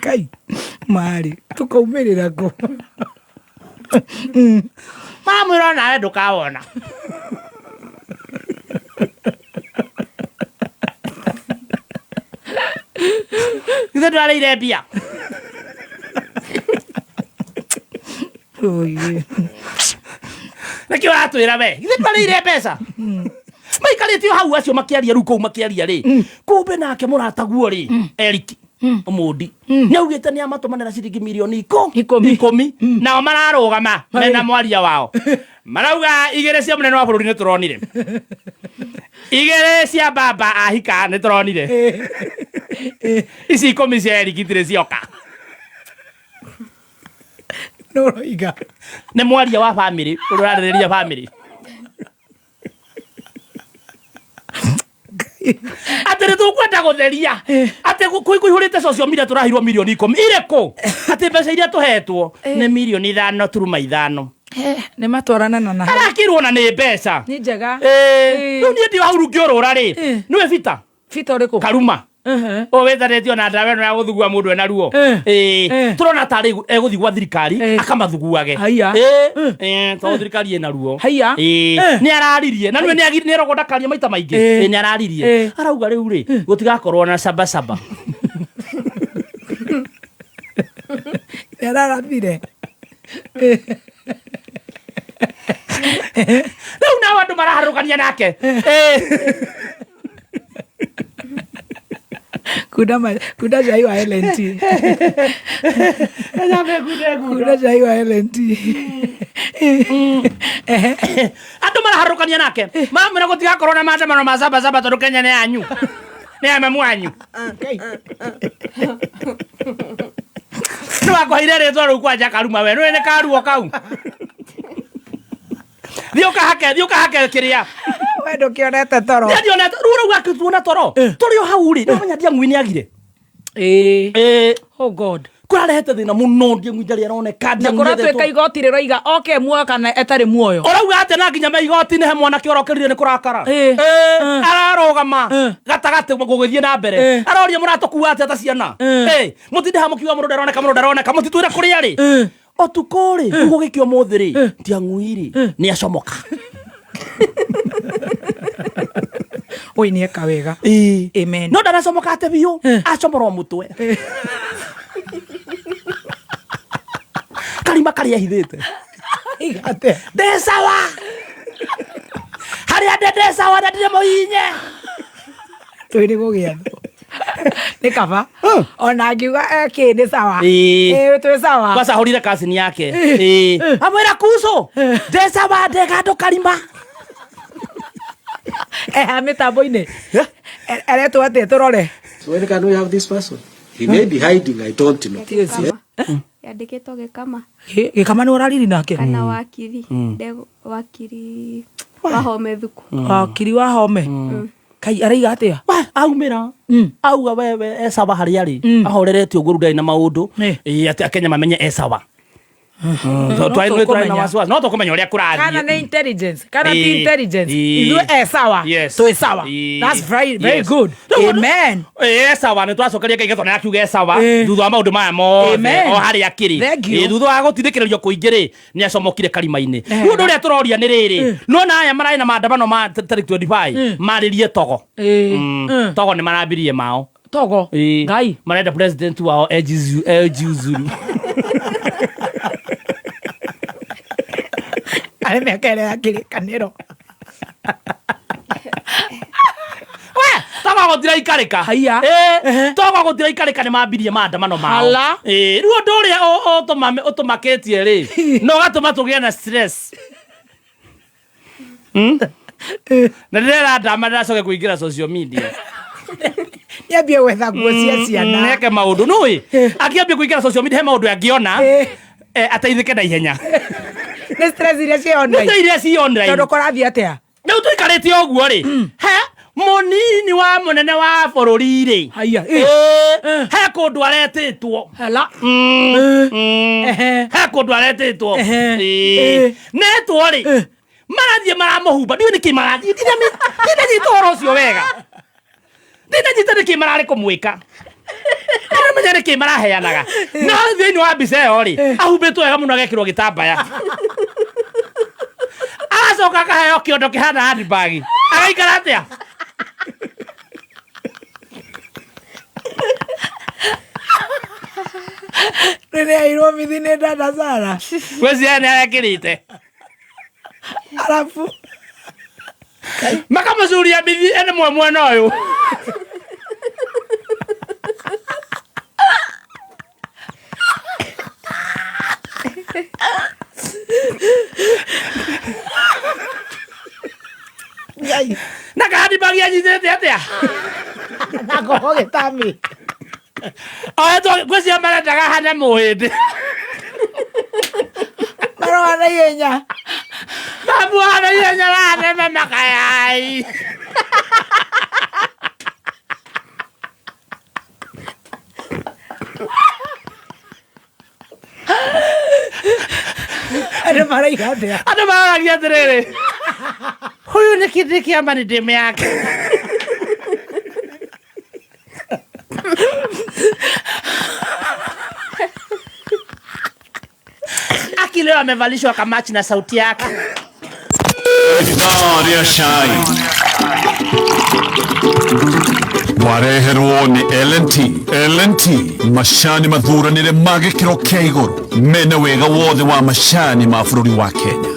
kai mari tukaumĩrĩra ngũ mamwĩra nawe ndũkawona ithe ndwarĩire mbia nĩkĩ ũratwĩra we ithe ndwarĩire mbeca maikarite hau acio makiaria riu kou makiaria ri kumbe nake murataguo ri Eric Omondi ni augite ni amatumanira ciringi milioni 10 nao mararugama mena mwaria wao marauga igere cia munene wa bururi ni turonire igere cia baba ahika ni turonire ici 10 cia Eric tire cioka no iga ni mwaria wa family urarĩrĩria family ate nĩ tũkwenda gũtheria ate kũihũrĩte social media tũrahirwo milioni 10 irĩkũ ate mbeca iria tũhetwo nĩ milioni 5.5 nĩ matwarana na arakirwo na nĩ mbeca nĩ njega rĩu niĩ ndĩ hau ngĩũrũra rĩ nĩwe Fita ũrĩkũ Karuma o wethanĩtio na ndawa ĩno ya gũthugua mũndũ ena ruo tũrona tarĩ egũthigua thirikari akamathuguage tondũ thirikari ĩna ruo nĩ araririe na nĩ erogonda maita maingĩ nĩ araririe arauga rĩu rĩ gũtigakorwo na camba nĩ ararabire rĩu nao andũ maraharũkania nake kuda jai wa LNT kuda jai wa LNT andũ maraharũkania nake mamwĩra gũtigakorwo na maandamano ma camba tondũ Kenya nĩ yanyu nĩ ya mamu wanyu nĩ wakũheire rĩtwa rĩu kwanja Karuma we nĩ karuo kau thiĩ ũkahake kĩrĩa wendo kionete toro ndionete rũrũ gakĩtuona toro tũrĩ o hau rĩ nĩmenya Ndiang'ui nĩ agire oh god kũrarehete thĩna mũno Ndiang'ui ndarĩ aroneka kũratuĩka igoti rĩroiga oke muoyo kana etarĩ muoyo ũrauga atĩ na nginya igoti-inĩ he mwanake ũrokĩrire nĩ kũrakara ararũgama gatagatĩ gũgĩthiĩ na mbere aroria mũratũkua atĩ ata ciana mũtinde ha mũkiuga mũndũ ndaroneka mũtitwĩre kũrĩa rĩ otuko rĩ gũgĩkio mũthĩ rĩ Ndiang'ui rĩ nĩ acomoka oi nĩ eka wega amen no ndanacomoka ate biũ acomorwo mũtwe Karima karĩa hithĩte igate ndesawa harĩa ndesawa na ndire mũhinye twĩrĩ gũgĩathwo nĩ kaba ona ngiuga nĩ sawa twĩ sawa kwacahũrire kasini yake amwĩra kuso ndesawa ndegandũ Karima mitambo-inĩ aretwo atĩ tũrore so when can we have this person he may be hiding I don't know yandĩkĩtwo Gĩkama nĩ ũrariri nake kana wakiri wakiri Wahome thuku wakiri Wahome kai araiga atĩa aumĩra auga wewe esawa harĩa rĩ ahoreretio ũguo ndarĩ na maũndũ atĩ Akenya mamenye esawa twai na wasiwasi no tũkũmenya ũrĩa kũrathiĩ kana nĩ intelligence kana ti intelligence ithuĩ esawa twĩ sawa that's very good amen esawa nĩ twacokeria Ngai gĩthona yakiuga esawa thutha wa maũndũ maya mothe o harĩa akĩrĩ thutha wa gũtindĩkĩrĩrio kũingĩ rĩ nĩ acomokire Karima-inĩ rĩu ũndũ ũrĩa tũroria nĩ rĩrĩ no na aya mararĩ na maandamano ma tarĩki 25 marĩrie togo togo nĩ marambirie mao togo Ngai marenda president wao ejiuzuru arĩ mĩaka ĩrĩa ya kĩrĩkanĩro togo gũtiraikarĩka togo gũtiraikarĩka nĩ mambirie maandamano mao rĩu ũndũ ũrĩa ũtũmakĩtie rĩ no gatũma tũgĩe na stress na ndĩrera ndama ndĩracoke kũingĩra social media nĩambie gwetha nguo cia ciana neke maũndũ nũĩ akĩambia kũingĩra social media he maũndũ angĩona ateithĩke na ihenya nĩ stress iria ci online tondũ kũrathiĩ atĩa rĩu tũikarĩte ũguo rĩ mũnini wa mũnene wa bũrũri rĩ he kũndũ aretĩtwo he kũndũ aretĩtwo netwo rĩ marathiĩ maramũhumba ndiũ nĩkĩ marathiĩ ndinanyita ũhoro ũcio wega ndinanyita nĩkĩ mararĩ kũmwĩka ndinamenya nĩkĩ maraheanaga no thĩinĩ wa mbica ĩyo rĩ ahumbĩtwo wega mũno agekĩrwo gĩtambaya agacoka akaheo kĩondo kĩhana handbag agaikara atĩa nĩ airwo mithi nĩ dada Sara gwĩciria nĩ arekĩrĩte arabu Makamuzuria bithi ene mwana uyu. Nakahadi bagia jitete atia. Nakohoge tami. Oya to kwesi amara daga hana muhindi. Maro ana yenya. Babu ana yenya la hana makayai. Ada mara igate. Ada mara igate rere. Huyu ni kidiki ama ni demu yake. Aki leo amevalishwa kamachi na sauti yake. Daria Shine. Wareherwo ni LNT mashani mathuranire magikiro kia iguru mena wega wothe wa mashani ma bururi wa Kenya.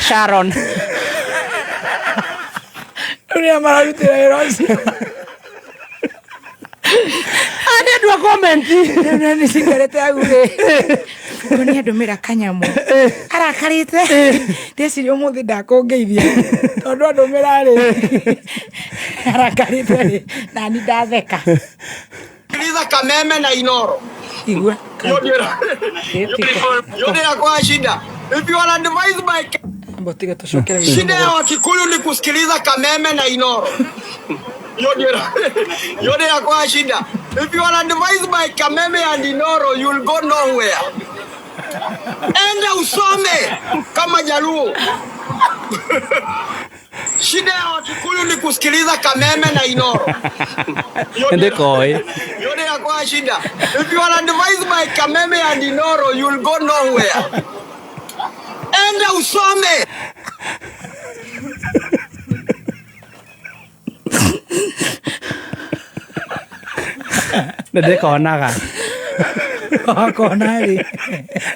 Sharon. Unia mararutira erosi. Ane dua komenti. Nani sigarete agure. Koni andumira kanyamu. Arakarite. Ndesiri umuthi ndakongeithia. Tondu andumira ri. Arakarite nani ndatheka. Sikiliza Kameme na Inoro. Igua. Yodera kwa shida. If you are advised by shida ya Wakikuyu ni kusikiliza Kameme na Inoro. Yodera kwa shida. If you are advised by Kameme and Inoro, you will go nowhere. Enda usome kama Jaluo. Shida ya Wakikuyu ni kusikiliza Kameme na Inoro. Yodera kwa shida. If you are advised by Kameme and Inoro, you will go nowhere. Enda usome. Ndikonaga. Konari.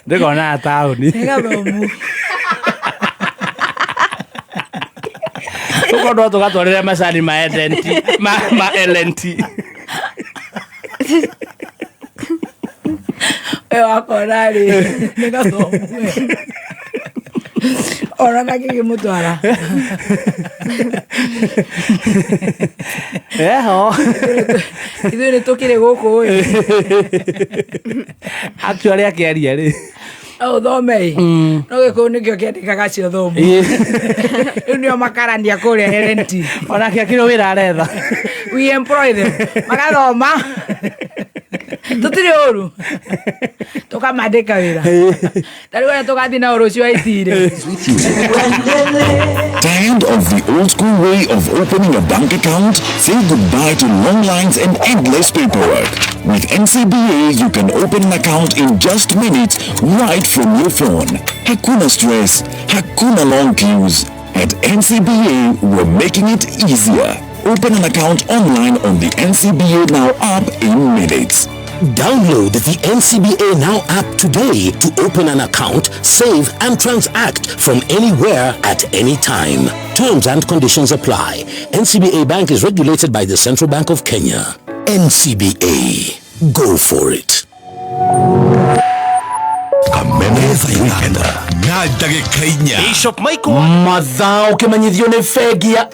Ndikona tauni. Ngabomu. Tukondo tugatwarire macani ma LNT. Konari. Ngabomu. Ora naki mutwara. Eho. Ithuĩ tukire guku ĩ. Actually akiaria ri. Thomei. No gĩkũyũ nĩkĩo kĩandĩkaga cio thomu. Rĩu nĩo makarania kũrĩa LNT. Onake akĩrĩ wĩra aretha. We employ them. Magathoma. Tutire ũru. Tukamandĩka wĩra. Tarĩu ũrĩa tũgathiĩ na ũrũcio wa itire. Tired of the old school way of opening a bank account? Say goodbye to long lines and endless paperwork. With NCBA, you can open an account in just minutes right from your phone. Hakuna stress, hakuna long queues. At NCBA, we're making it easier. Open an account online on the NCBA Now app in minutes. Download the NCBA Now app today to open an account, save and transact from anywhere at any time. Terms and conditions apply. NCBA Bank is regulated by the Central Bank of Kenya. NCBA. Go for it. Bishop Michael Mathaa ukimanyithio ni bengi ya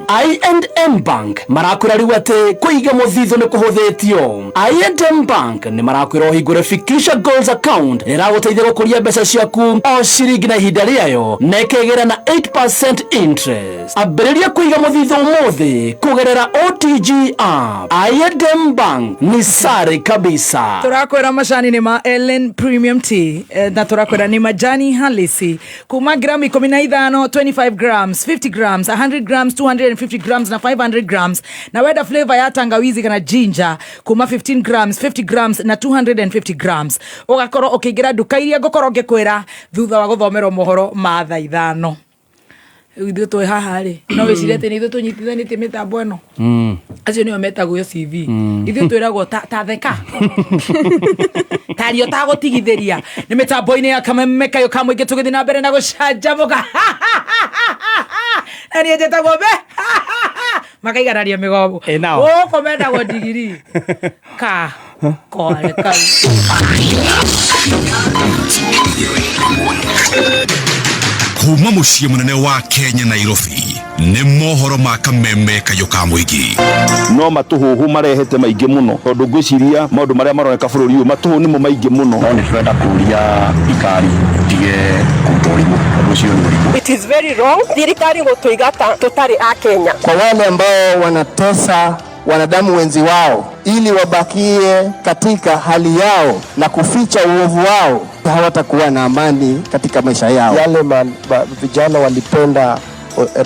I&M Bank marakwira riu ati kuiga muthithu ni kuhuthitio. I&M Bank ni marakwira uhingure Fikisha Goals account iraguteithia gukuria mbeca ciaku o ciringi na ihinda riayo na ikegera na 8% interest. Ambiriria kuiga muthithu umuthi kugerera OTG app. I&M Bank ni sare kabisa. Turakwira macani ni ma Ellen Premium Tea na turakwira ni majani halisi kuma gramu 15, 25 grams, 50 grams, 100 grams, 250 grams na 500 grams, na weda flavor ya tangawizi kana ginger kuma 15 grams, 50 grams na 250 grams. Ugakoro ukigira duka iria ngokoro ngikwira thutha wa guthomero mohoro ma thaa 5. ithuĩ twĩ haha rĩ no wĩcirĩte nĩ ithuĩ tũnyitithanĩtie mĩtambo ĩno acio nĩo metagwo CV ithuĩ twĩragwo ta theka tario tagũtigithĩria nĩ mĩtambo-inĩ ya Kameme kayo ka mũingĩ tũgĩthiĩ na mbere na gũcanjamũka na niĩ njĩtagwo be makaiganaria mĩgongo gũkũ mendagwo ndigiri ka kore kau kuma muciĩ munene wa Kenya Nairobi nĩ mohoro ma Kameme kayo ka mũingĩ no matuhuhu marehete maingĩ muno tondu ngwiciria maundu maria maroneka bũrũri uyu matuhu nimo maingĩ muno no nĩ twenda kuria ikari tige kutorimu ucio ni mũrimũ. It is very wrong thirikari gũtũigata tutari a Kenya kwa wale ambao wanatesa wanadamu wenzi wao ili wabakie katika hali yao na kuficha uovu wao, hawatakuwa na amani katika maisha yao. Yale vijana walipenda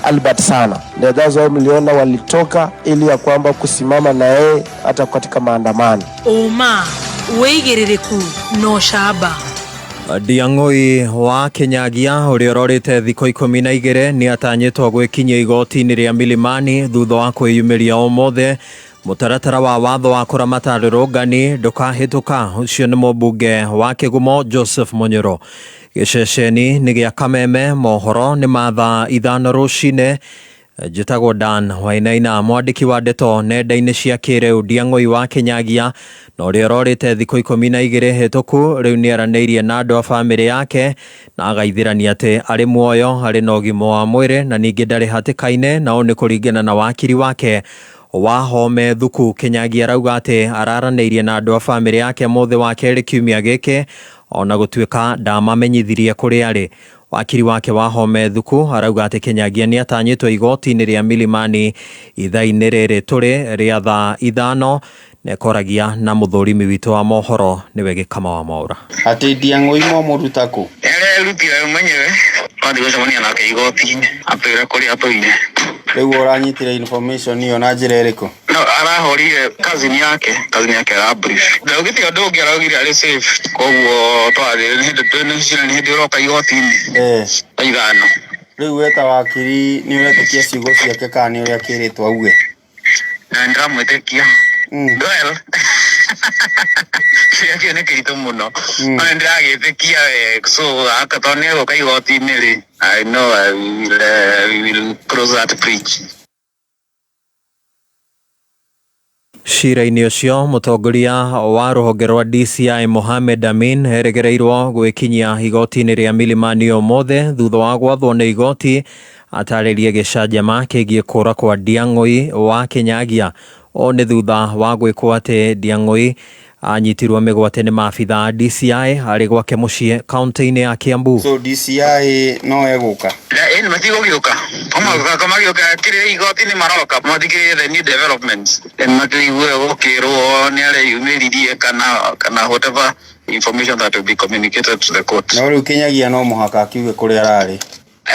Albert sana, na that's why miliona walitoka ili ya kwamba kusimama na yeye hata katika maandamano. Uma weigĩrĩrĩku no shaba Ndiang'ui wa Kinyagia ũrĩa ũrorĩte thikũ 12 nĩ atanyĩtwo gwĩkinyia igoti-inĩ rĩa Milimani thutha wa kwĩyumĩria ũmũthĩ mũtaratara wa watho wa kũramata rũrũngani ndũkahĩtũka. Ũcio nĩ mũmbunge wa Kĩgumo Joseph Munyoro. Gĩceceni nĩ gĩa Kameme, mohoro nĩ mathaa 5 rũcinĩ. Njĩtagwo Dan Wainaina, mwandĩki wa ndeto nenda-inĩ cia kĩrĩu. Ndiang'ui wa Kinyagia na ũrĩa ũrorĩte thikũ 12 hĩtũku rĩu nĩaranĩirie na andũ a bamĩrĩ yake na agaithĩrania atĩ arĩ muoyo, arĩ na ũgima wa mwĩrĩ na ningĩ ndarĩ hatĩka-inĩ, na ũũ nĩ kũringana na wakiri wake Wahome Thuku. Kinyagia arauga atĩ araranĩirie na andũ a bamĩrĩ yake mũthĩ wa kerĩ kiumia gĩkĩ ona gũtuĩka ndamamenyithirie kũrĩa arĩ. Wakiri wake Wahome Thuku arauga atĩ Kinyagia nĩ atanyĩtwo igoti-inĩ rĩa Milimani ithaa-inĩ rĩrĩ tũrĩ rĩa thaa 5 na ekoragia na mũthũrimi witũ wa mohoro nĩwe Gĩkama wa Mwaura. Atĩ Ndiang'ui mũruta kũ? Rutire mwenyewe wathi gũcemania nake igoti-inĩ atwĩre kũrĩa atũire. Rĩu ũranyitire information iyo na njĩra ĩrĩkũ? No, arahorire cousin yake ara brief. Ndaugĩte ũndũ ũngĩ araugire arĩ safe. Koguo twarĩ nĩ hĩndĩ ũroka igoti-inĩ. Ithano. Rĩu weta wakiri nĩ ũretĩkia ciugo ciake kana nĩ ũrĩa kĩrĩtwo auge? Na ndamwĩtĩkia. Well. Kĩrĩa nĩ kĩritũ mũno. No nĩndĩragĩtĩkia so akatone gũka igoti-inĩ rĩ. I know we will cross that bridge. Cira-inĩ ũcio mũtongoria wa rũhonge rwa DCI Mohamed Amin erĩgĩrĩirwo gwĩkinyia igoti-inĩ rĩa Milimani ũmũthĩ thutha wa gwathwo nĩ igoti atarĩrie gĩcanjama kĩgiĩ kũra kwa Ndiang'ui wa Kinyagia. O nĩ thutha wa gwĩkwo atĩ Ndiang'ui anyitirwo mĩgwate nĩ maabitha a DCI arĩ gwake mũciĩ kaunti-inĩ ya Kiambu. So DCI no egũka? Nĩ matigũgĩũka. Magĩũka kĩrĩa igoti-inĩ maroka mathikĩrĩrie the new developments. Matĩigue gũkĩrwo nĩ areyumĩririe kana whatever information that will be communicated to the court. No rĩu Kinyagia no mũhaka akiuge kũrĩa ararĩ.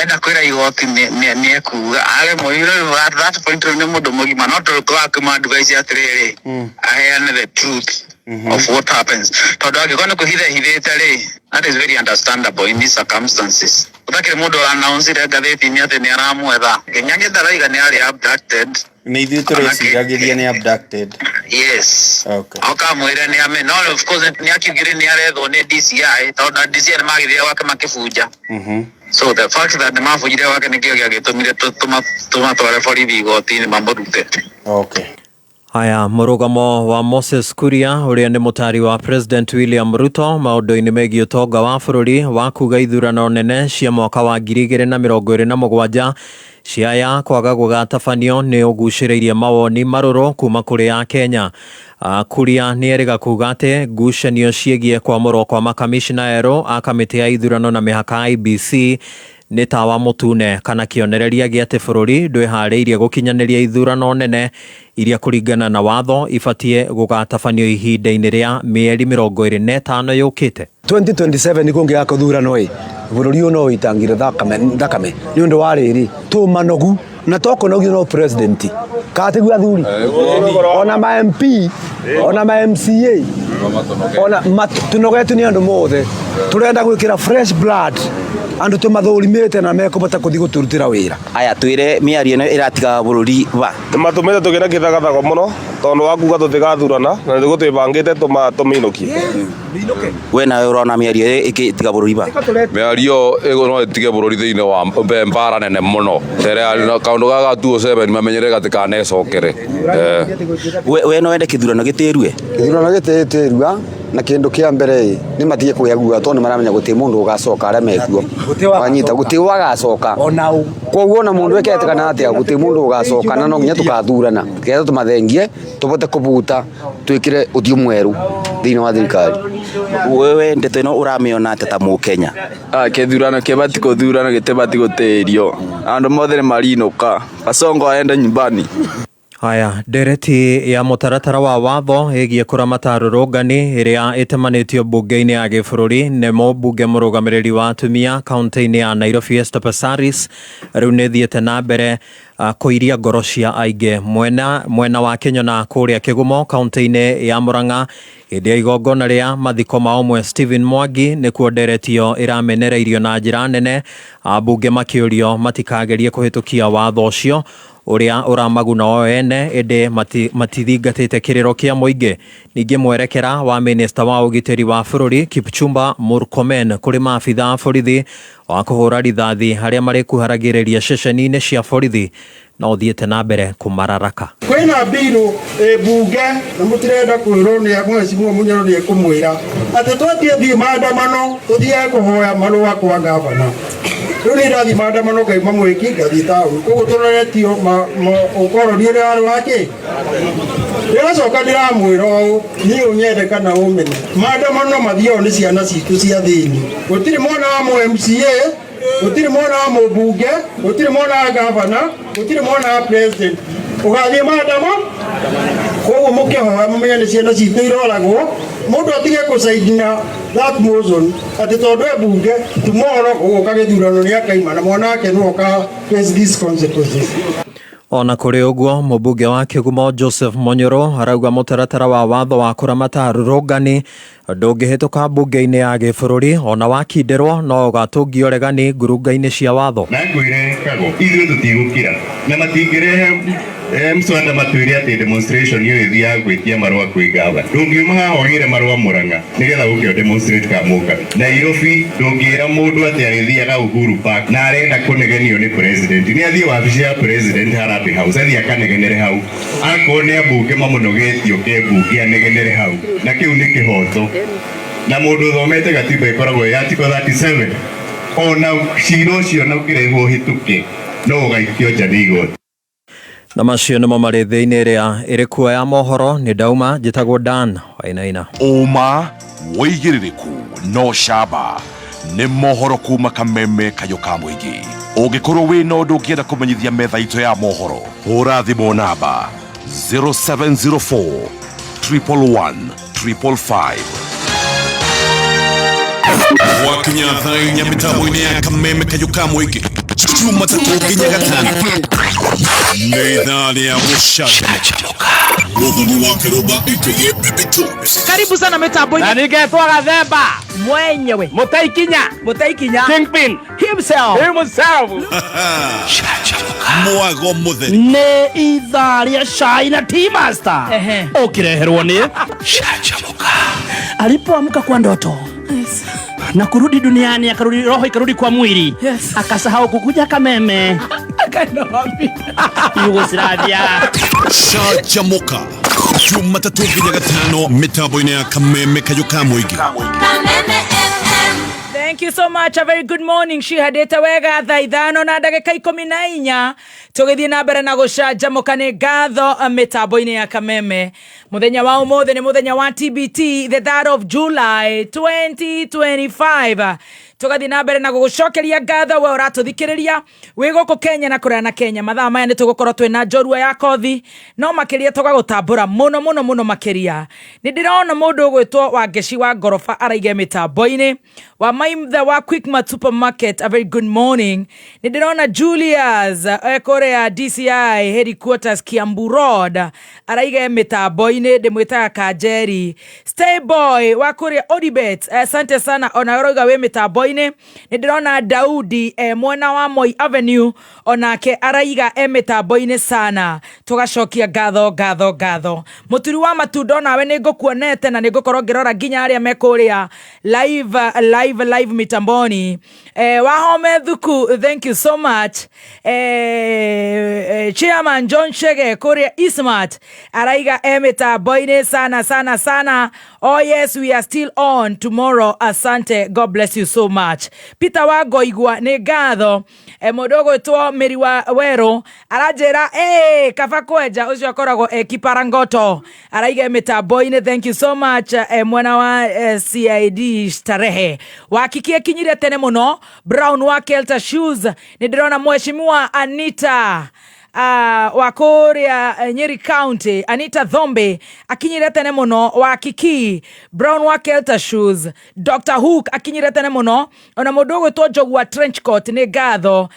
Enda kwĩra igoti nĩ ekuga arĩ mũhiro at that point nĩ mũndũ mũgima no tũkwa advice atĩrĩrĩ aheane the truth of what happens. Tondũ angĩkorwo nĩ kũhithĩte rĩ, that is very understandable in these circumstances. Ũtakĩrĩ mũndũ announce-ire ngathĩti-inĩ atĩ nĩ aramwetha. Kinyagia ndarauga nĩ arĩ abducted. Nĩ ithuĩ tũreciragĩria nĩ abducted. Yes. Okay. Akamwĩra nĩ ame. No of course nĩ akiugire nĩ arethwo nĩ DCI tondũ DCI nĩ magĩthire gwake makĩbunja. So the fact that the mafujire wake nĩkĩo gĩagĩtũmire tũmatware borithi igoti-inĩ mamũrute. Okay. Haya, mũrũgamo wa Moses Kuria ũrĩa nĩ mũtari wa President William Ruto maũndũ-inĩ megiĩ ũtonga wa bũrũri wa kuga ithurano nene cia mwaka wa 2027 ciaya kwaga gũgatabanio nĩ ũgucĩrĩirie mawoni marũrũ kuma kũrĩ a Kenya. Kuria nĩ erĩga kuga atĩ ngucanio ciĩgiĩ kwamũrwo kwa makamishina erũ a kamĩtĩ ya ithurano na mĩhaka IEBC nĩ tawa mũtune kana kĩonereria gĩa atĩ bũrũri ndwĩharĩirie gũkinyanĩria ithurano nene iria kũringana na watho ibatie gũgatabanio ihinda-inĩ rĩa mĩeri 25 yũkĩte. 2027 nĩ kũngĩga kũthurano bururi uno itangire thakame ni undu wa riri tu manogu na toko nogu no president kate gwa thuri ona ma MP ona ma MCA ona tunogetu ni andu mothe turenda gwikira fresh blood andu tumathurimite na mekubota kuthi guturutira wira aya twire miario ino iratiga bururi ba matumite tugira kithagathago muno tondu wakuga tutigathurana na ndigutwibangite tuminukie we nawe urona miario ikitiga bururi ba miario no itige bururi thiine wa mbara nene muno tere kaundu gaga 27 mamenyere gatika necokere we no wende kithurano gitirue na kindu kia mbere ni matige kuyagua tondu maramenya guti mundu ugacoka ara mekuo wanyita guti wagacoka onau koguo na mundu ekete kana atia guti mundu ugacoka na no nginya tukathurana ketho tumathengie tubote kubuta twikire uthio mweru thiini wa thirikari wewe ndeto ino uramiona ateta mu Kenya kithurano kibati kuthurana gitibati gutirio andu mothe marinuka basongo aenda nyumbani. Haya, ndereti ya mutaratara wa watho igie kuramata arũrũngani iria itemanitio bunge-ini ya gĩbũrũri nĩmo mbunge mũrũgamĩrĩri wa atumia kaunti-inĩ ya Nairobi Esther Passaris rĩu nĩthiĩte na mbere kũiria ngoro cia aingĩ mwena wa Kenya na kũrĩa Kĩgumo kaunti-inĩ ya Murang'a hĩndĩ ya igongona rĩa mathiko ma ũmwe Stephen Mwangi nĩkuo nderetio iramenereirio na njĩra nene ambunge makĩũrio matikagerie kũhĩtũkia watho ũcio uria uramaguna o ene ende matithingatite kiriro kia muingi ningi mwerekera wa minister wa ugiteri wa bururi Kipchumba Murkomen kuri maabitha borithi wa kuhura rithathi haria marikuharagiriria ceceni-ini cia borithi na uthiete na mbere kumararaka kwina biru bunge na mutirenda kwirwo ni mheshimiwa Munyoro ni kumwira ati twatie thi maandamano tuthie kuhoya marua kwa gavana ruri rathi maandamano kai mamwiki gathi tauni koguo turoretio ukoroni ri ari wake ndiracoka ndiramwira ũũ ni unyende kana umenye maandamano mathio ni ciana citu cia thini gutiri mwana wa MCA gutiri mwana wa mubunge gutiri mwana wa gavana gutiri mwana wa president ugathie maandamano koguo mukihoya mumenye ni ciana citu iroragwo mundu atige kusaidina that motion ati tondu bunge tomorrow ugoka githurano ni akaima na mwana wake no ka face these consequences. Ona kuri uguo mubunge wa Kĩgumo Joseph Monyoro arauga mutaratara wa watho wa kuramata arũrũngani ndũngĩhĩtũka bunge-inĩ ya gĩbũrũri ona wakinderwo no gatũngio regani ngurunga-inĩ cia watho na ngwire kago ithuĩ tutigũkira na matingĩrehe mswada matwire ati demonstration hiyo ithia gwitia marua kwĩ gava ndũngiuma haha ogire marua Murang'a nigetha gũkĩo demonstrate kamuka Nairobi ndũngĩra mũndũ ati agĩthiaga Uhuru Park na arenda kũnegenio nĩ president ni athie wabici ya president Harambee House athie akanegenere hau akorwo nĩ ambunge mamũnogetio kĩmbunge anegenere hau na kĩu nĩ kĩhoto na mũndũ thomete gatiba ĩkoragwo ya article 37 ona cira ũcio na ũkĩrehwo hĩtũke no ũgaikio nja nĩ igoti. Na macio nĩmo marĩ thĩinĩ ĩrĩa ĩrĩ kuo ya mohoro nĩ ndauma njĩtagwo Dan Wainaina. Uma wĩigĩrĩrĩku no camba nĩ mohoro kuma Kameme kayũ ka mũingĩ. Ũngĩkorwo wĩ na ũndũ ũngĩenda kũmenyithia metha itũ ya mohoro hũra thimũ namba 0704 111 555. Wakinya thaa ya mitambo-inĩ ya Kameme kayũ ka mũingĩ Jumatatu nginya Gatano nĩ ithaa rĩa gũcanjamũka. Mũthuri wa Kĩrũmba aka Baby Tunes. Karibu sana mitambo-inĩ na ningetwa Gathemba mwenyewe Mutaikinya Kingpin himself mwago mutheri nĩ ithaa rĩa cai na Tea Master ũkĩreherwo nĩ Canjamũka. Alipoamka kwa ndoto na kurudi duniani akarudi roho ikarudi kwa mwili akasahau kukuja Kameme akaenda wapi Yugoslavia. Canjamũka Jumatatu nginya Gatano mitambo-inĩ ya Kameme kayũ ka mũingĩ. Thank you so much. A very good morning. Shihadeta wega thaa ithano na ndagĩka 14 tũgĩthiĩ na mbere na gũcanjamũka nĩ ngatho mĩtambo-inĩ ya Kameme. Mũthenya wa ũmũthĩ nĩ mũthenya wa TBT, the 3rd of July 2025. tugathi na mbere na gugucokeria ngatho we uratuthikiriria wi guku Kenya na kuria na Kenya. Mathaa maya ni tugukorwo twina njorua ya kothi no makiria tugagutambura muno makiria. Ni ndirona mundu ugwitwo Wangeci wa Ngoroba araige mitambo-ini wa Maimtha wa Quickmart Supermarket. A very good morning. Ni ndirona Julius Korea DCI headquarters Kiambu Road araige mitambo-ini ndimwitaga Kanjeri. Stay boy wa kuria Odibet asante sana ona roiga we mitambo-ini. Ni ndirona Daudi mwena wa Moi Avenue onake araiga mitambo-ini sana. Tugacokia ngatho muturi wa matundo nawe ni ngukuonete na ni ngukorwo ngirora nginya aria mekuria live mitamboni. Wahome Thuku, thank you so much. Chairman John Chege kuria Eastmart araiga mitambo-ini sana. Oh yes, we are still on tomorrow. Asante, God bless you so much. Peter Wagoigwa ni ngatho mudogo to Meri wa Wero arajera kaba kweja ucio akoragwo Kiparangoto araiga mitambo-ini. Thank you so much. Mwena wa CID Starehe wakikie kinyire tene muno. Brown wa Kelta Shoes ni ndirona mheshimiwa Anita wa Kuria Nyeri County Anita Dhombe akinyire tene muno wa Kiki. Brown wa Kelta Shoes Dr. Hook akinyire tene muno ona mudogo to Jogu wa Trenchcoat ni ngatho.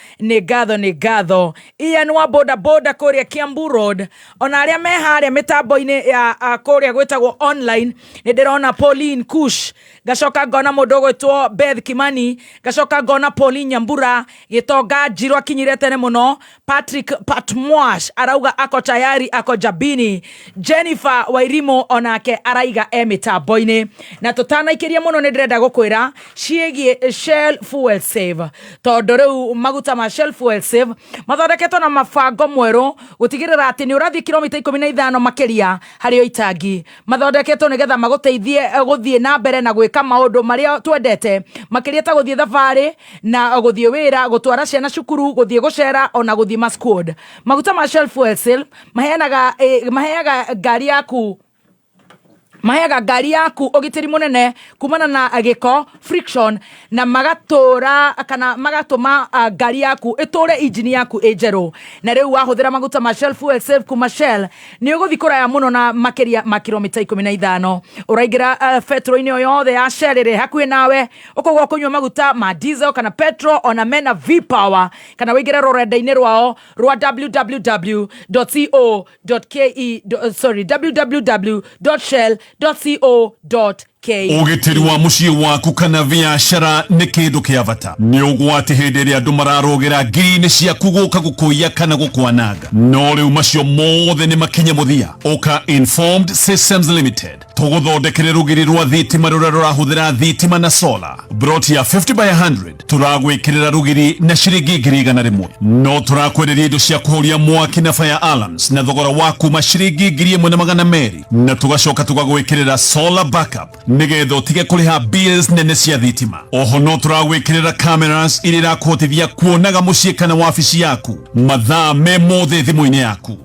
Ian wa boda Kuria Kiambu Road ona aria me haria mitambo-ini ya Kuria gwetagwo online ni ndirona Pauline Kush gacoka ngona mudogo to Beth Kimani gacoka ngona Pauline Nyambura Gitonga Njiro akinyire tene muno. Patrick Patmwash arauga ako tayari ako jabini. Jennifer Wairimo onake araiga mitambo-ini na tutana ikiria muno ni ndirenda gukwira ciegie Shell Fuel Save tondu riu maguta ma Shell Fuel Save mathondeketwo na mabango mweru gutigirira ati ni urathi kilomita 15 makiria hario itangi mathondeketwo nigetha maguteithie guthie na mbere na gwika maundu maria twendete makiria ta guthie thabari na guthie wira gutwara ciana cukuru guthie gucera ona guthie masquad. Maguta ma Shell Fuel Save maheaga gari yaku ugitiri munene kumana na giko friction na magatuma gari yaku iture engine yaku ejeru. Na riu wahuthira maguta ma Shell Fuel Save kuma Shell ni uguthikura ya muno na makiria ma kilomita 15 uraigira petrol-ini yothe ya Shell iri hakuhi nawe ukogwa kunywa maguta ma diesel kana petrol ona mena V-Power kana wigira rurenda-ini rwao rwa www.shell.co.ke. Ugitiri wa muciĩ waku kana biashara ni kindu kia bata. Ni ugwati hindi ria andu mararogera ngiri ciaku guka gukuia kana gukwananga. No riu macio mothe ni makinya muthia. Oka Informed Systems Limited tuguthondekere rugiri rwa thitima ruria rurahuthira thitima na solar. Brought ya 50 by 100 turagwikirira rugiri na ciringi 1,100. No turakwenderia indo cia kuhoria mwaki na fire alarms na thogora waku maciringi 1,200 na tugacoka tugagwikirira solar backup nigetha utige kuriha bills nene cia thitima. Oho no turagwikirira cameras iria irakuhotithia kuonaga muciĩ kana wabici yaku mathaa me mothe thimu-ini yaku.